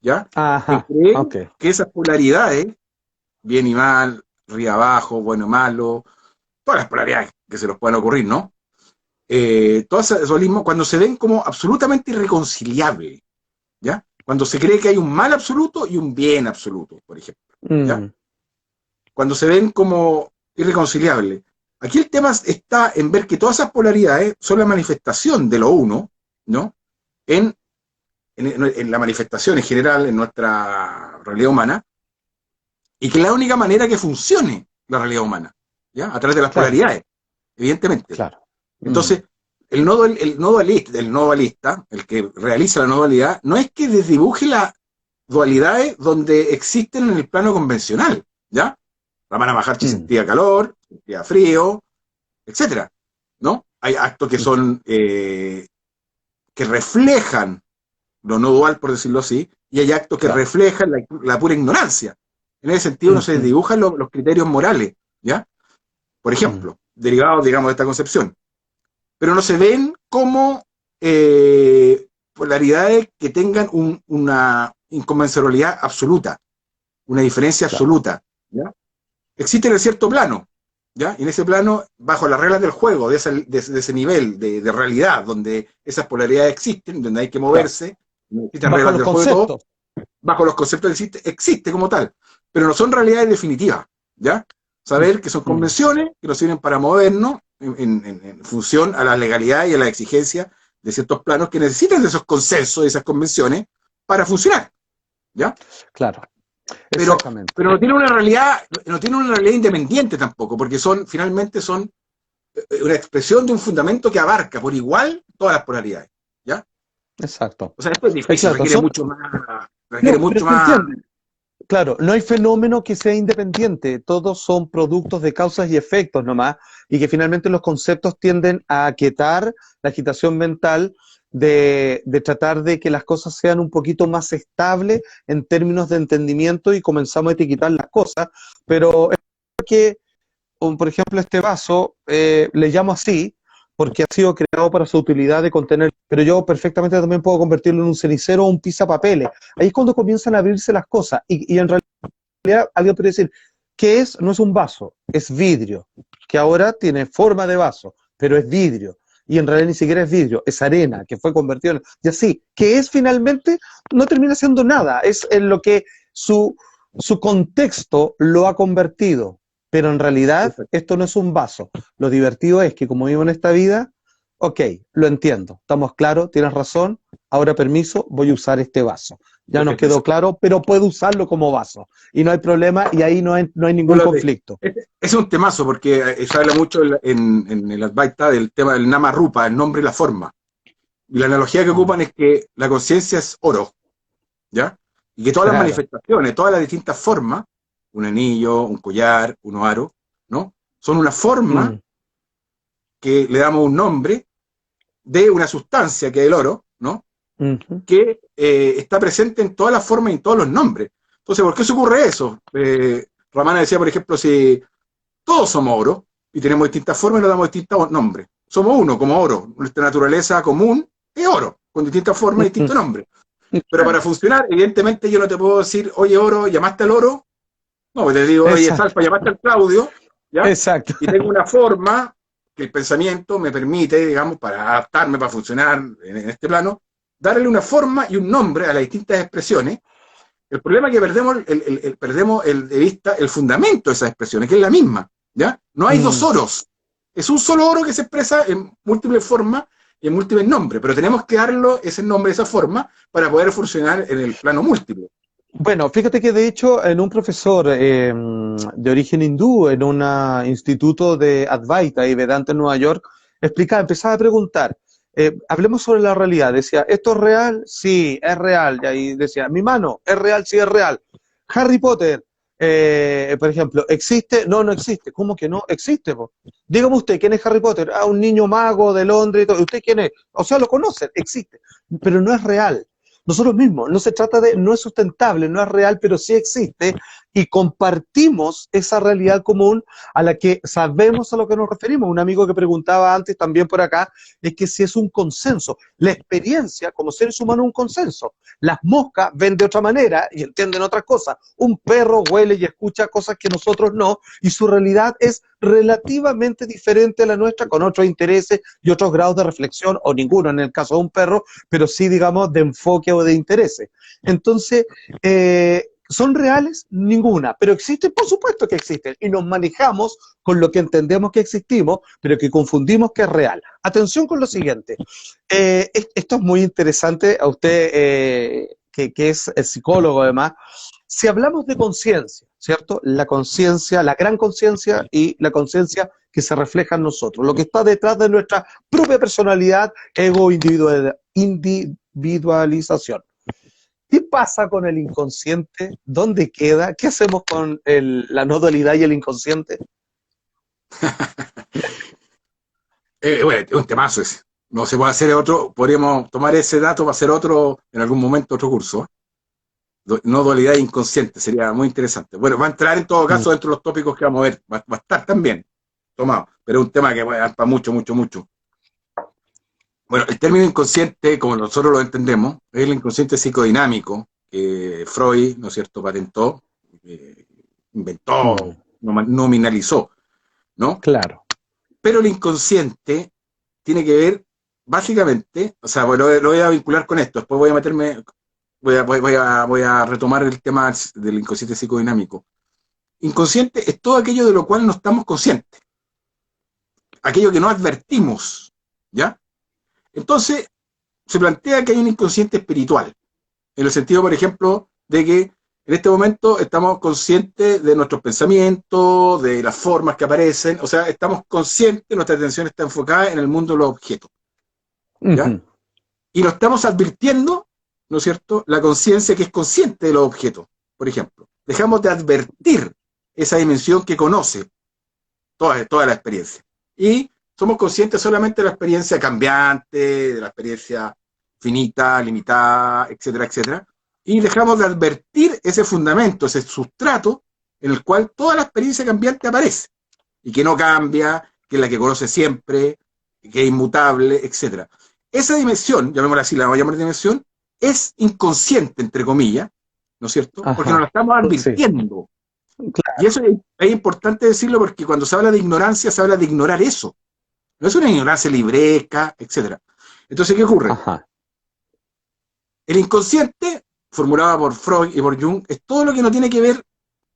¿ya? En Ajá, creer ok. que esas polaridades, bien y mal, arriba abajo, bueno y malo, todas las polaridades que se nos puedan ocurrir, ¿no? Todo ese dualismo, cuando se ven como absolutamente irreconciliables, ¿ya? Cuando se cree que hay un mal absoluto y un bien absoluto, por ejemplo, ¿ya? Mm, Cuando se ven como irreconciliables. Aquí el tema está en ver que todas esas polaridades son la manifestación de lo uno, ¿no? En, en la manifestación en general, en nuestra realidad humana, y que es la única manera que funcione la realidad humana, ¿ya? A través de las claro, polaridades, evidentemente. claro. Mm, Entonces, el no dualista, el que realiza la no dualidad, no es que desdibuje las dualidades donde existen en el plano convencional, ¿ya? Ramana Maharshi mm, sentía calor, sentía frío, etcétera, ¿no? Hay actos que son, que reflejan lo no dual, por decirlo así, y hay actos que claro. reflejan la pura ignorancia. En ese sentido no se Ujú, desdibujan los criterios morales, ¿ya? Por mm, ejemplo, derivados, digamos, de esta concepción. Pero no se ven como polaridades que tengan una inconmensurabilidad absoluta, una diferencia claro. absoluta, ¿ya? Existe en cierto plano, ¿ya? Y en ese plano, bajo las reglas del juego, de ese nivel de realidad, donde esas polaridades existen, donde hay que Claro. moverse, existen Bajo reglas los del juego y todo, conceptos. bajo los conceptos existe como tal, pero no son realidades definitivas, ¿ya? Mm, Saber que son mm, convenciones que nos sirven para movernos en función a la legalidad y a la exigencia de ciertos planos que necesitan de esos consensos, de esas convenciones, para funcionar, ¿ya? claro, Pero, exactamente. pero no tiene una realidad independiente tampoco, porque finalmente son una expresión de un fundamento que abarca por igual todas las polaridades, ¿ya? Exacto. O sea, esto es difícil, Exacto. requiere No, pero mucho se más. entiende. Claro, no hay fenómeno que sea independiente, todos son productos de causas y efectos nomás, y que finalmente los conceptos tienden a aquietar la agitación mental de tratar de que las cosas sean un poquito más estables en términos de entendimiento y comenzamos a etiquetar las cosas, pero es que, por ejemplo, este vaso le llamo así porque ha sido creado para su utilidad de contener, pero yo perfectamente también puedo convertirlo en un cenicero o un pisapapeles. Ahí es cuando comienzan a abrirse las cosas, y en realidad alguien podría decir, ¿qué es? No es un vaso, es vidrio, que ahora tiene forma de vaso, pero es vidrio. Y en realidad ni siquiera es vidrio, es arena, que fue convertido en... Y así, ¿qué es finalmente? No termina siendo nada, es en lo que su contexto lo ha convertido. Pero en realidad esto no es un vaso. Lo divertido es que como vivo en esta vida, ok, lo entiendo, estamos claros, tienes razón, ahora permiso, voy a usar este vaso. Ya nos quedó claro, pero puedo usarlo como vaso. Y no hay problema y ahí no hay ningún conflicto. Es un temazo porque se habla mucho en el Advaita del tema del Nama Rupa, el nombre y la forma. Y la analogía que Mm, ocupan es que la conciencia es oro, ¿ya? Y que todas las claro. manifestaciones, todas las distintas formas, un anillo, un collar, un aro, ¿no? Son una forma Mm, que le damos un nombre de una sustancia que es el oro, ¿no? ujú, Que está presente en todas las formas y en todos los nombres. Entonces, ¿por qué se ocurre eso? Ramana decía, por ejemplo, si todos somos oro y tenemos distintas formas y le damos distintos nombres. Somos uno como oro. Nuestra naturaleza común es oro, con distintas formas y mm, distintos nombres. Pero para funcionar, evidentemente yo no te puedo decir, oye, oro, ¿llamaste al oro? No, pues te digo, oye, exacto, Salpa, ¿llamaste al Claudio? ¿Ya? exacto. Y tengo una forma que el pensamiento me permite, digamos, para adaptarme, para funcionar en este plano, darle una forma y un nombre a las distintas expresiones. El problema es que perdemos de vista el fundamento de esas expresiones, que es la misma, ¿ya? No hay dos oros. Es un solo oro que se expresa en múltiples formas y en múltiples nombres, pero tenemos que darle ese nombre, esa forma, para poder funcionar en el plano múltiple. Bueno, fíjate que de hecho en un profesor de origen hindú en un instituto de Advaita y Vedanta en Nueva York, empezaba a preguntar, hablemos sobre la realidad, decía, ¿esto es real? Sí, es real, y ahí decía, mi mano, ¿es real? Sí, es real. Harry Potter, por ejemplo, ¿existe? No, no existe. ¿Cómo que no? Existe, po. Dígame usted, ¿quién es Harry Potter? Ah, un niño mago de Londres y todo. ¿Usted quién es? O sea, lo conocen, existe, pero no es real. Nosotros mismos, no se trata de, no es sustentable, no es real, pero sí existe y compartimos esa realidad común a la que sabemos a lo que nos referimos. Un amigo que preguntaba antes también por acá, es que si es un consenso. La experiencia como seres humanos es un consenso. Las moscas ven de otra manera y entienden otras cosas. Un perro huele y escucha cosas que nosotros no, y su realidad es relativamente diferente a la nuestra, con otros intereses y otros grados de reflexión, o ninguno en el caso de un perro, pero sí, digamos, de enfoque o de intereses. Entonces, ¿son reales? Ninguna, pero existen, por supuesto que existen, y nos manejamos con lo que entendemos que existimos, pero que confundimos que es real. Atención con lo siguiente, esto es muy interesante a usted, que es el psicólogo además. Si hablamos de conciencia, ¿cierto? La conciencia, la gran conciencia y la conciencia que se refleja en nosotros, lo que está detrás de nuestra propia personalidad, ego, individualización. ¿Qué pasa con el inconsciente? ¿Dónde queda? ¿Qué hacemos con la no dualidad y el inconsciente? Bueno, es un temazo ese. No se puede hacer otro, podríamos tomar ese dato para hacer otro, en algún momento, otro curso. No dualidad inconsciente, sería muy interesante. Bueno, va a entrar en todo caso dentro de los tópicos que vamos a ver, va a estar también tomado, pero es un tema que va a dar para mucho, mucho, mucho. Bueno, el término inconsciente, como nosotros lo entendemos, es el inconsciente psicodinámico que Freud, ¿no es cierto?, patentó, inventó, nominalizó, ¿no? Claro. Pero el inconsciente tiene que ver, básicamente, o sea, lo voy a vincular con esto, después voy a meterme, voy a retomar el tema del inconsciente psicodinámico. Inconsciente es todo aquello de lo cual no estamos conscientes, aquello que no advertimos, ¿ya? Entonces, se plantea que hay un inconsciente espiritual, en el sentido, por ejemplo, de que en este momento estamos conscientes de nuestros pensamientos, de las formas que aparecen, o sea, estamos conscientes, nuestra atención está enfocada en el mundo de los objetos, ¿ya? Y lo estamos advirtiendo, ¿no es cierto?, la conciencia que es consciente de los objetos, por ejemplo. Dejamos de advertir esa dimensión que conoce toda la experiencia. Y somos conscientes solamente de la experiencia cambiante, de la experiencia finita, limitada, etcétera, etcétera. Y dejamos de advertir ese fundamento, ese sustrato en el cual toda la experiencia cambiante aparece. Y que no cambia, que es la que conoce siempre, que es inmutable, etcétera. Esa dimensión, llamémosla así, la vamos a llamar dimensión, es inconsciente, entre comillas, ¿no es cierto? Ajá. Porque nos la estamos advirtiendo. Sí. Claro. Y eso es importante decirlo porque cuando se habla de ignorancia, se habla de ignorar eso. No es una ignorancia libresca, etc. Entonces, ¿qué ocurre? Ajá. El inconsciente, formulado por Freud y por Jung, es todo lo que no tiene que ver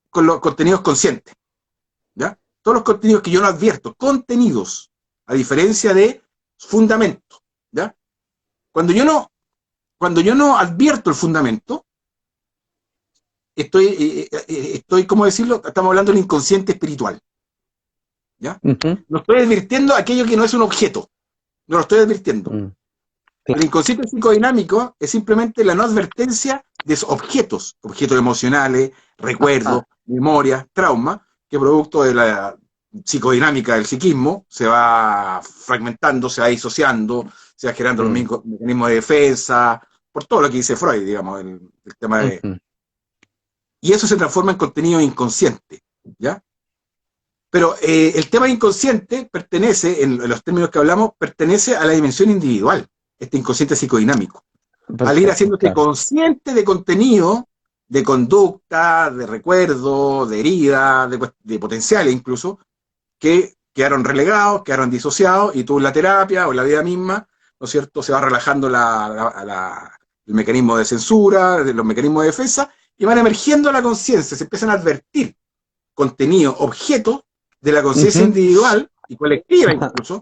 con los contenidos conscientes. ¿Ya? Todos los contenidos que yo no advierto, contenidos, a diferencia de fundamento. ¿Ya? Cuando yo no advierto el fundamento, estoy, ¿cómo decirlo? Estamos hablando del inconsciente espiritual. ¿Ya? No estoy advirtiendo aquello que no es un objeto. No lo estoy advirtiendo. Claro. El inconsciente psicodinámico es simplemente la no advertencia de esos objetos emocionales, recuerdos, memorias, traumas, que producto de la psicodinámica del psiquismo se va fragmentando, se va disociando, se va generando los mecanismos de defensa, por todo lo que dice Freud, digamos, el tema de... Y eso se transforma en contenido inconsciente, ¿ya? Pero el tema inconsciente pertenece, en los términos que hablamos, pertenece a la dimensión individual, este inconsciente psicodinámico. Perfecto, al ir haciéndote consciente de contenido, de conducta, de recuerdo, de herida, de potenciales incluso, que quedaron relegados, quedaron disociados, y tú en la terapia o en la vida misma ¿no es cierto? Se va relajando el mecanismo de censura, los mecanismos de defensa, y van emergiendo a la conciencia, se empiezan a advertir contenido, objetos de la conciencia Ujú. individual y colectiva incluso,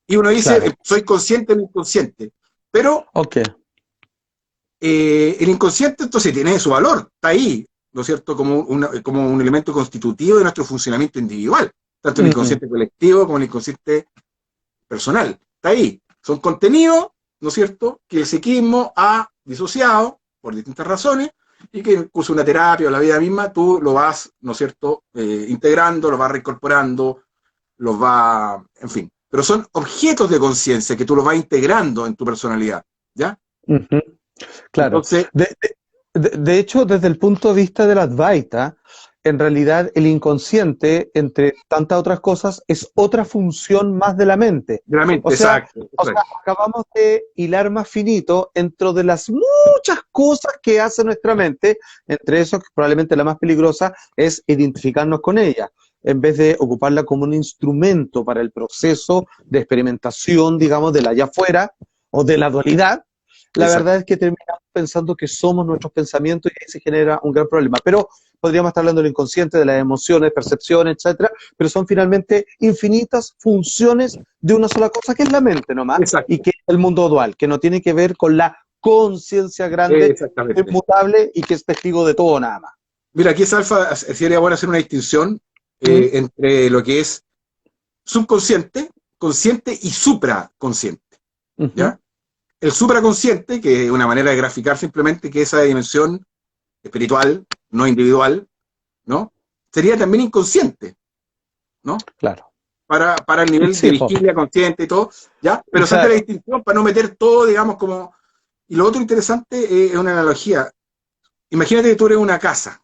y uno dice, Claro. soy consciente del inconsciente, pero Ok. el inconsciente entonces tiene su valor, está ahí, ¿no es cierto?, como un elemento constitutivo de nuestro funcionamiento individual, tanto el Ujú. inconsciente colectivo como el inconsciente personal, está ahí. Son contenidos, ¿no es cierto?, que el psiquismo ha disociado por distintas razones y que incluso una terapia o la vida misma tú lo vas, ¿no es cierto?, integrando, lo vas reincorporando, los vas, en fin. Pero son objetos de conciencia que tú los vas integrando en tu personalidad, ¿ya? Ujú. Claro. Entonces, De hecho, desde el punto de vista de la Advaita, en realidad el inconsciente, entre tantas otras cosas, es otra función más de la mente. de la O mente, sea, exacto. o sea, acabamos de hilar más finito dentro de las muchas cosas que hace nuestra mente, entre eso, que probablemente la más peligrosa, es identificarnos con ella, en vez de ocuparla como un instrumento para el proceso de experimentación, digamos, de la allá afuera o de la dualidad. La Exacto. verdad es que terminamos pensando que somos nuestros pensamientos y ahí se genera un gran problema. Pero podríamos estar hablando del inconsciente, de las emociones, percepciones, etcétera, pero son finalmente infinitas funciones de una sola cosa, que es la mente nomás, y Exacto. que es el mundo dual, que no tiene que ver con la conciencia grande, Exactamente. inmutable y que es testigo de todo nada más. Mira, aquí es alfa, sería bueno hacer una distinción ¿Mm? entre lo que es subconsciente, consciente y supraconsciente, Ujú. ¿ya? El supraconsciente, que es una manera de graficar simplemente que esa dimensión espiritual, no individual, ¿no? Sería también inconsciente, ¿no? Claro. Para el nivel de Sí, po. vigilia consciente y todo, ¿ya? Pero se hace la Claro. distinción para no meter todo, digamos, como... Y lo otro interesante es una analogía. Imagínate que tú eres una casa,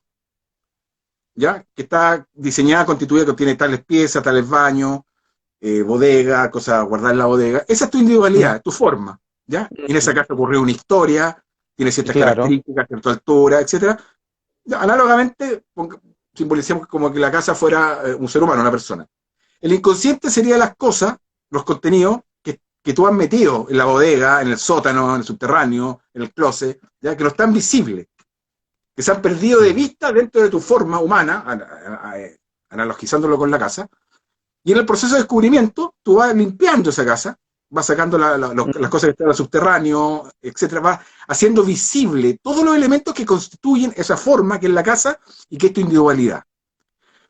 ¿ya? Que está diseñada, constituida, que tiene tales piezas, tales baños, bodega, cosas a guardar en la bodega. Esa es tu Mm. individualidad, tu forma, ¿ya? Y en esa casa ocurrió una historia, tiene ciertas Claro. características, cierta altura, etcétera. Ya, análogamente, simbolicemos como que la casa fuera un ser humano, una persona. El inconsciente sería las cosas, los contenidos que tú has metido en la bodega, en el sótano, en el subterráneo, en el closet, ¿ya? Que no están visibles, que se han perdido de Mm. vista dentro de tu forma humana, analogizándolo con la casa, y en el proceso de descubrimiento tú vas limpiando esa casa, vas sacando las Mm. cosas que están en el subterráneo, etcétera, vas haciendo visible todos los elementos que constituyen esa forma que es la casa y que es tu individualidad.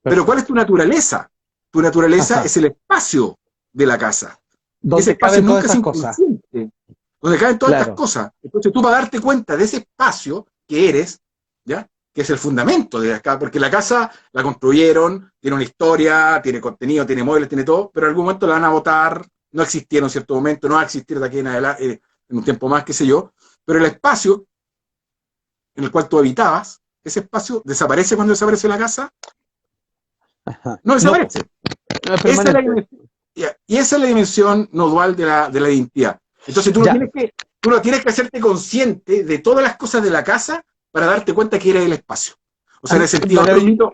Pero ¿cuál es tu Perfecto. naturaleza? Tu naturaleza Ajá. es el espacio de la casa. Ese Donde espacio caben todas nunca es estas cosas. inconsciente, donde caben todas estas Claro. cosas. Entonces tú vas a darte cuenta de ese espacio que eres, ¿ya? Que es el fundamento de acá, porque la casa la construyeron, tiene una historia, tiene contenido, tiene muebles, tiene todo, pero en algún momento la van a botar, no existieron en cierto momento, no va a existir de aquí en adelante, en un tiempo más, qué sé yo, pero el espacio en el cual tú habitabas, ese espacio desaparece cuando desaparece la casa, Ajá. no No, desaparece. no es Esa es la permanente. dimensión, y esa es la dimensión no dual de la identidad. Entonces Ya. tú no tienes que hacerte consciente de todas las cosas de la casa para darte cuenta que eres el espacio. O sea, en ese sentido, Maravilloso.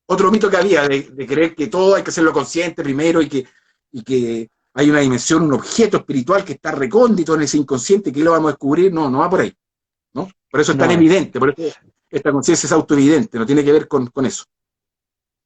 otro mito que había de creer que todo hay que hacerlo consciente primero y que hay una dimensión, un objeto espiritual que está recóndito en ese inconsciente que lo vamos a descubrir, no, no va por ahí, ¿no? Por eso es tan No. evidente, por eso esta conciencia es autoevidente, no tiene que ver con eso.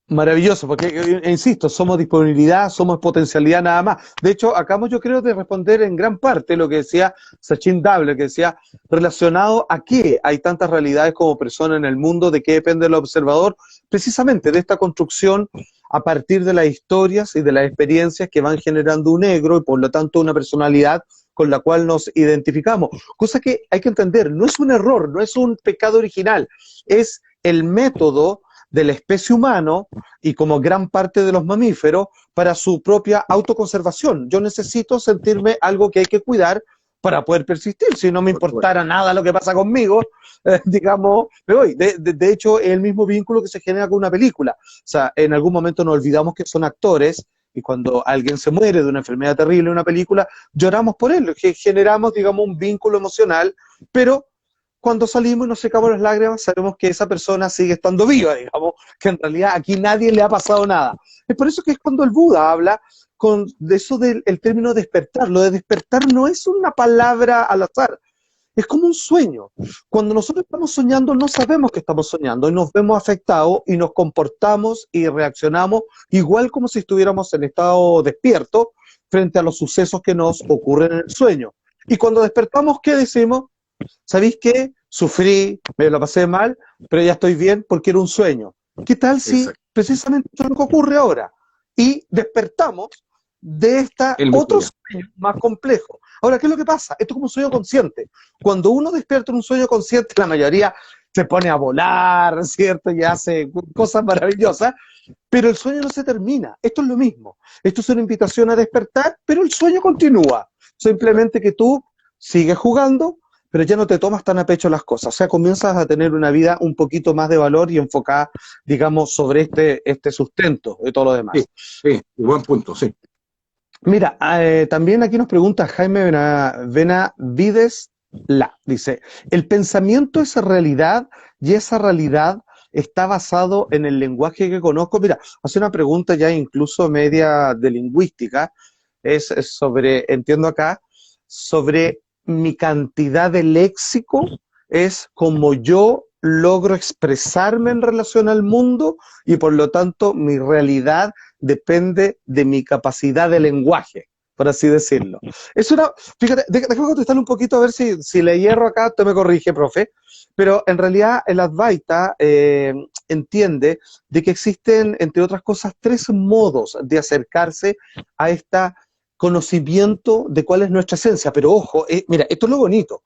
Maravilloso, porque, insisto, somos disponibilidad, somos potencialidad nada más. De hecho, acabamos yo creo de responder en gran parte lo que decía Sachin Dable, que decía, relacionado a qué hay tantas realidades como personas en el mundo, de qué depende el observador, precisamente de esta construcción a partir de las historias y de las experiencias que van generando un egro y por lo tanto una personalidad con la cual nos identificamos. Cosa que hay que entender, no es un error, no es un pecado original, es el método de la especie humana y como gran parte de los mamíferos para su propia autoconservación. Yo necesito sentirme algo que hay que cuidar para poder persistir. Si no me Por supuesto. importara nada lo que pasa conmigo, digamos, me voy. De hecho, es el mismo vínculo que se genera con una película. O sea, en algún momento nos olvidamos que son actores y cuando alguien se muere de una enfermedad terrible en una película, lloramos por él, que generamos, digamos, un vínculo emocional, pero cuando salimos y nos secamos las lágrimas, sabemos que esa persona sigue estando viva, digamos, que en realidad aquí nadie le ha pasado nada. Es por eso que es cuando el Buda habla de eso del el término despertar. Lo de despertar no es una palabra al azar, es como un sueño. Cuando nosotros estamos soñando, no sabemos que estamos soñando y nos vemos afectados y nos comportamos y reaccionamos igual como si estuviéramos en estado despierto frente a los sucesos que nos ocurren en el sueño. Y cuando despertamos, ¿qué decimos? ¿Sabéis qué? Sufrí, me lo pasé mal, pero ya estoy bien porque era un sueño. ¿Qué tal si Exacto. precisamente eso es lo que ocurre ahora? Y despertamos de esta El otro día. sueño más complejo. Ahora, ¿qué es lo que pasa? Esto es como un sueño consciente. Cuando uno despierta en un sueño consciente, la mayoría se pone a volar, ¿cierto? Y hace cosas maravillosas, pero el sueño no se termina. Esto es lo mismo. Esto es una invitación a despertar, pero el sueño continúa. Simplemente que tú sigues jugando, pero ya no te tomas tan a pecho las cosas. O sea, comienzas a tener una vida un poquito más de valor y enfocada, digamos, sobre este sustento de todo lo demás. Sí, sí, buen punto, sí. Mira, también aquí nos pregunta Jaime Benavides dice, ¿el pensamiento es realidad y esa realidad está basado en el lenguaje que conozco? Mira, hace una pregunta ya incluso media de lingüística, es sobre, entiendo acá, sobre mi cantidad de léxico, es como yo logro expresarme en relación al mundo y por lo tanto mi realidad depende de mi capacidad de lenguaje, por así decirlo. Es una, fíjate, déjame contestarle un poquito a ver si le hierro acá, usted me corrige, profe, pero en realidad el Advaita entiende de que existen, entre otras cosas, tres modos de acercarse a este conocimiento de cuál es nuestra esencia. Pero ojo, mira, esto es lo bonito,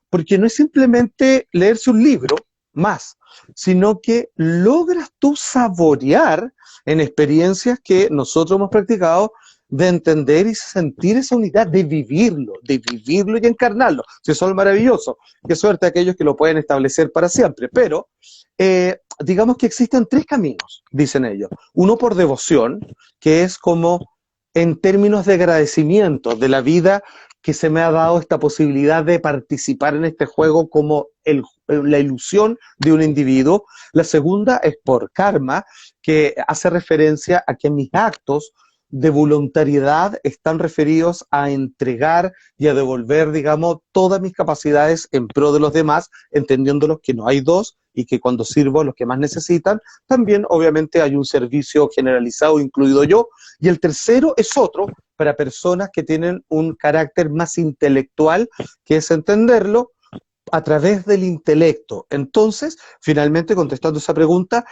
porque no es simplemente leerse un libro más, sino que logras tú saborear en experiencias que nosotros hemos practicado de entender y sentir esa unidad, de vivirlo y encarnarlo. Si eso es maravilloso, qué suerte aquellos que lo pueden establecer para siempre, pero digamos que existen tres caminos, dicen ellos. Uno por devoción, que es como en términos de agradecimiento de la vida que se me ha dado esta posibilidad de participar en este juego como la ilusión de un individuo. La segunda es por karma, que hace referencia a que mis actos de voluntariedad están referidos a entregar y a devolver, digamos, todas mis capacidades en pro de los demás, entendiéndolos que no hay dos y que cuando sirvo a los que más necesitan, también obviamente hay un servicio generalizado, incluido yo. Y el tercero es otro, para personas que tienen un carácter más intelectual, que es entenderlo a través del intelecto. Entonces, finalmente, contestando esa pregunta,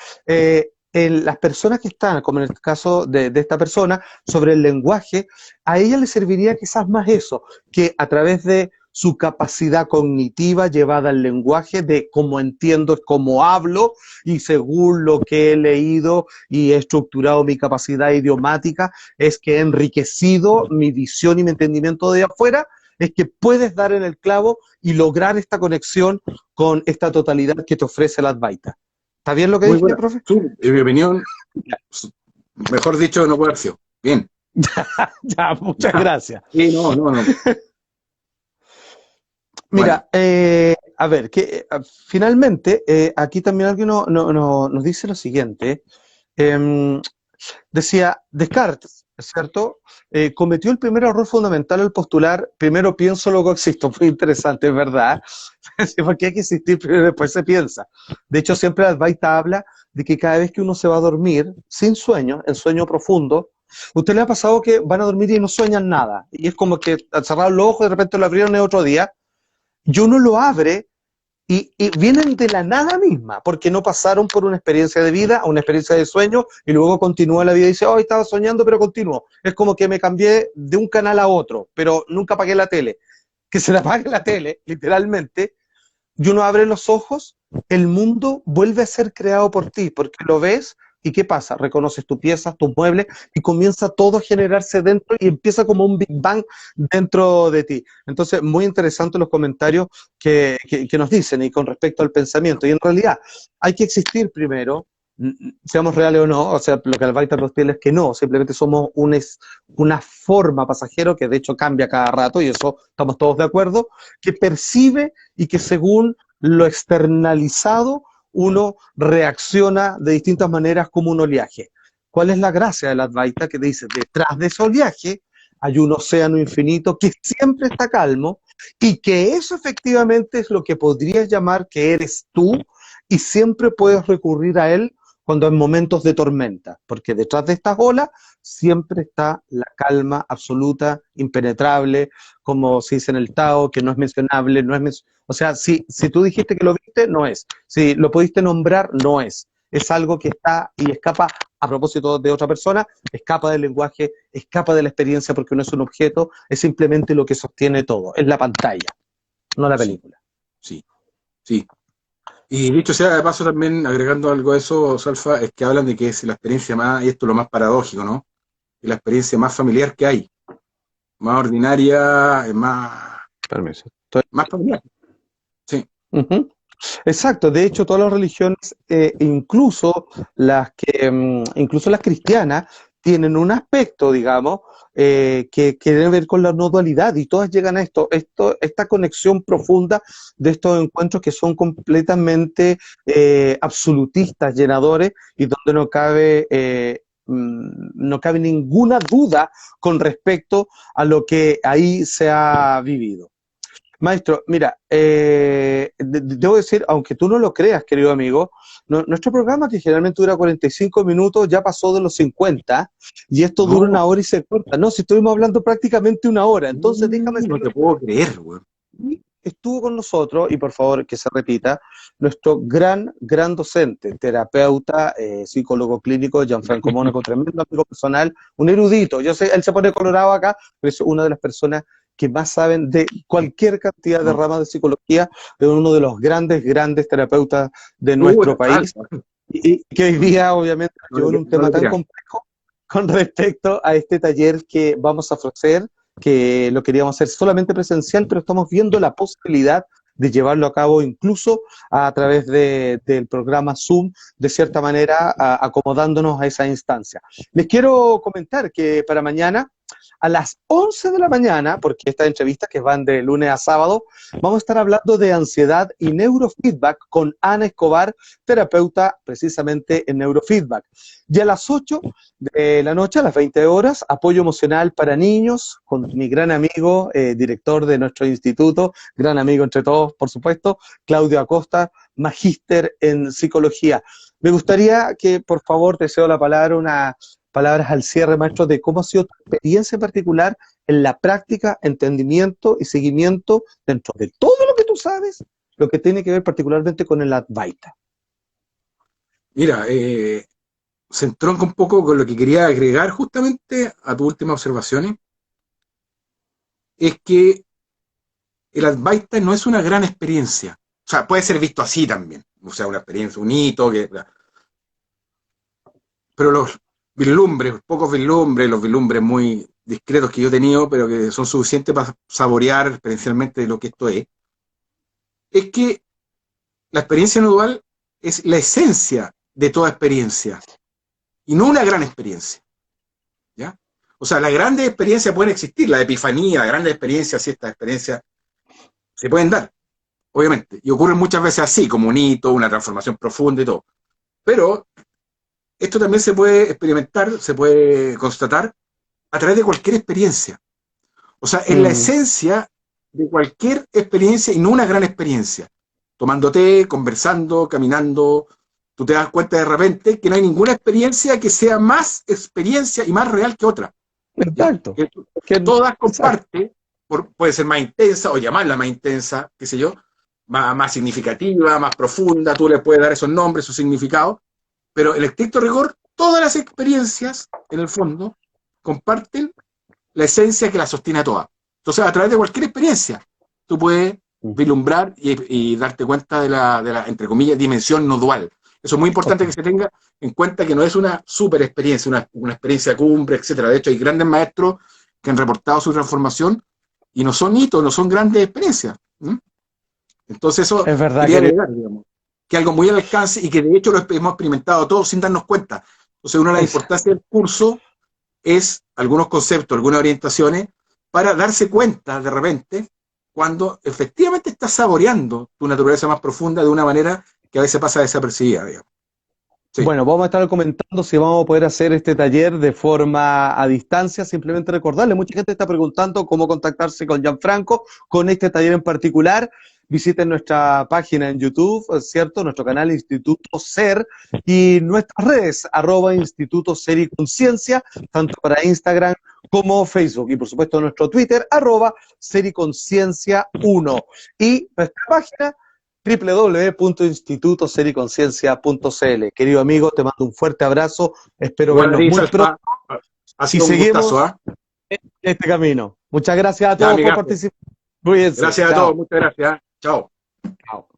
las personas que están, como en el caso de esta persona, sobre el lenguaje, a ella le serviría quizás más eso, que a través de su capacidad cognitiva llevada al lenguaje, de cómo entiendo, cómo hablo, y según lo que he leído y he estructurado mi capacidad idiomática, es que he enriquecido mi visión y mi entendimiento de afuera, es que puedes dar en el clavo y lograr esta conexión con esta totalidad que te ofrece la Advaita. ¿Está bien lo que Muy dije, buena. profe? Sí, en mi opinión, mejor dicho, no puede haber sido. Bien. Ya, muchas gracias. Sí, no. Mira, Bueno, a ver, finalmente, aquí también alguien nos dice lo siguiente. Em, Decía, Descartes, ¿es cierto? Cometió el primer error fundamental al postular, primero pienso, luego existo. Muy interesante, es verdad. Sí, porque hay que existir primero y después se piensa. De hecho, siempre Advaita habla de que cada vez que uno se va a dormir, sin sueño, en sueño profundo, ¿usted le ha pasado que van a dormir y no sueñan nada? Y es como que al cerrar los ojos, de repente lo abrieron el otro día, y uno lo abre y vienen de la nada misma, porque no pasaron por una experiencia de vida, una experiencia de sueño, y luego continúa la vida y dice, oh, estaba soñando, pero continúo. Es como que me cambié de un canal a otro, pero nunca apagué la tele. Que se le apague la tele, literalmente, y uno abre los ojos, el mundo vuelve a ser creado por ti, porque lo ves, y ¿qué pasa? Reconoces tus piezas, tus muebles, y comienza todo a generarse dentro, y empieza como un Big Bang dentro de ti. Entonces, muy interesantes los comentarios que nos dicen, y con respecto al pensamiento. Y en realidad, hay que existir primero, seamos reales o no, o sea, lo que Albaita nos tiene es que no, simplemente somos una forma pasajero, que de hecho cambia cada rato, y eso estamos todos de acuerdo, que percibe y que según lo externalizado, uno reacciona de distintas maneras como un oleaje. ¿Cuál es la gracia del Advaita? Que te dice, detrás de ese oleaje hay un océano infinito que siempre está calmo y que eso efectivamente es lo que podrías llamar que eres tú y siempre puedes recurrir a él cuando en momentos de tormenta, porque detrás de estas olas siempre está la calma absoluta, impenetrable, como se dice en el Tao, que no es mencionable, no es o sea, si tú dijiste que lo viste, no es. Si lo pudiste nombrar, no es. Es algo que está y escapa, a propósito de otra persona, escapa del lenguaje, escapa de la experiencia porque no es un objeto, es simplemente lo que sostiene todo, es la pantalla, no la Sí, película. sí, sí. Y dicho sea de paso también, agregando algo a eso, Salfa, es que hablan de que es la experiencia más, y esto es lo más paradójico, ¿no? Es la experiencia más familiar que hay, más ordinaria, Permiso. más familiar. Sí. Ujú. Exacto, de hecho todas las religiones, incluso las cristianas, tienen un aspecto, digamos, que tiene que ver con la no dualidad y todas llegan a esta conexión profunda de estos encuentros que son completamente absolutistas, llenadores y donde no cabe ninguna duda con respecto a lo que ahí se ha vivido. Maestro, mira, debo decir, aunque tú no lo creas, querido amigo, nuestro programa, que generalmente dura 45 minutos, ya pasó de los 50 y esto dura No, una hora y se corta. No, si estuvimos hablando prácticamente una hora, entonces déjame no decirlo. te puedo creer, güey. Estuvo con nosotros, y por favor que se repita, nuestro gran docente, terapeuta, psicólogo clínico, Gianfranco Mónaco, tremendo amigo personal, un erudito. Yo sé, él se pone colorado acá, pero es una de las personas que más saben de cualquier cantidad de No. ramas de psicología, es uno de los grandes terapeutas de nuestro país, Salfa. y que hoy día obviamente nos No llevó en un no tema le tan creas. complejo con respecto a este taller que vamos a ofrecer, que lo queríamos hacer solamente presencial, pero estamos viendo la posibilidad de llevarlo a cabo incluso a través del programa Zoom, de cierta manera acomodándonos a esa instancia. Les quiero comentar que para mañana, a las 11 de la mañana, porque estas entrevistas que van de lunes a sábado, vamos a estar hablando de ansiedad y neurofeedback con Ana Escobar, terapeuta precisamente en neurofeedback. Y a las 8 de la noche, a las 20 horas, apoyo emocional para niños, con mi gran amigo, director de nuestro instituto, gran amigo entre todos, por supuesto, Claudio Acosta, magíster en psicología. Me gustaría que, por favor, te cedo la palabra, unas palabras al cierre, maestro, de cómo ha sido tu experiencia en particular en la práctica, entendimiento y seguimiento dentro de todo lo que tú sabes, lo que tiene que ver particularmente con el Advaita. Mira, se entronca un poco con lo que quería agregar justamente a tus últimas observaciones, es que el Advaita no es una gran experiencia. O sea, puede ser visto así también. O sea, una experiencia, un hito, pero los vislumbres, pocos vislumbres, los vislumbres muy discretos que yo he tenido, pero que son suficientes para saborear experiencialmente lo que esto es que la experiencia no dual es la esencia de toda experiencia y no una gran experiencia. ¿Ya? O sea, las grandes experiencias pueden existir, la epifanía, grandes experiencias, ciertas experiencias se pueden dar, obviamente, y ocurren muchas veces así, como un hito, una transformación profunda y todo. Pero esto también se puede experimentar, se puede constatar a través de cualquier experiencia. O sea, es la Mm, esencia de cualquier experiencia y no una gran experiencia. Tomándote, conversando, caminando, tú te das cuenta de repente que no hay ninguna experiencia que sea más experiencia y más real que otra. ¿Ya? exacto. Que todas comparten, puede ser más intensa o llamarla más intensa, qué sé yo, más significativa, más profunda, tú le puedes dar esos nombres, esos significados, pero el estricto rigor, todas las experiencias, en el fondo, comparten la esencia que la sostiene a todas. Entonces, a través de cualquier experiencia, tú puedes vislumbrar y darte cuenta de la, entre comillas, dimensión no dual. Eso es muy importante que se tenga en cuenta que no es una super experiencia, una experiencia cumbre, etcétera. De hecho, hay grandes maestros que han reportado su transformación y no son hitos, no son grandes experiencias. ¿Mm? Entonces, eso Es verdad, quería querido. agregar, digamos, que algo muy al alcance y que de hecho lo hemos experimentado todos sin darnos cuenta. Entonces, una de las importancias del curso es algunos conceptos, algunas orientaciones para darse cuenta de repente cuando efectivamente estás saboreando tu naturaleza más profunda de una manera que a veces pasa desapercibida, digamos. Sí. Bueno, vamos a estar comentando si vamos a poder hacer este taller de forma a distancia. Simplemente recordarle, mucha gente está preguntando cómo contactarse con Gianfranco, con este taller en particular. Visiten nuestra página en YouTube, ¿cierto? Nuestro canal Instituto Ser y nuestras redes, @Instituto Ser y Conciencia, tanto para Instagram como Facebook. Y por supuesto nuestro Twitter, @Ser y Conciencia 1. Y nuestra página www.institutosericonciencia.cl. Querido amigo, te mando un fuerte abrazo, espero Igual a vernos ti, muy pronto ha y sido un seguimos gustazo, ¿eh? en este camino. Muchas gracias a Ya, todos por amigazo. participar. Cuídense. Gracias a todos, Chao. muchas gracias. Chao. Chao.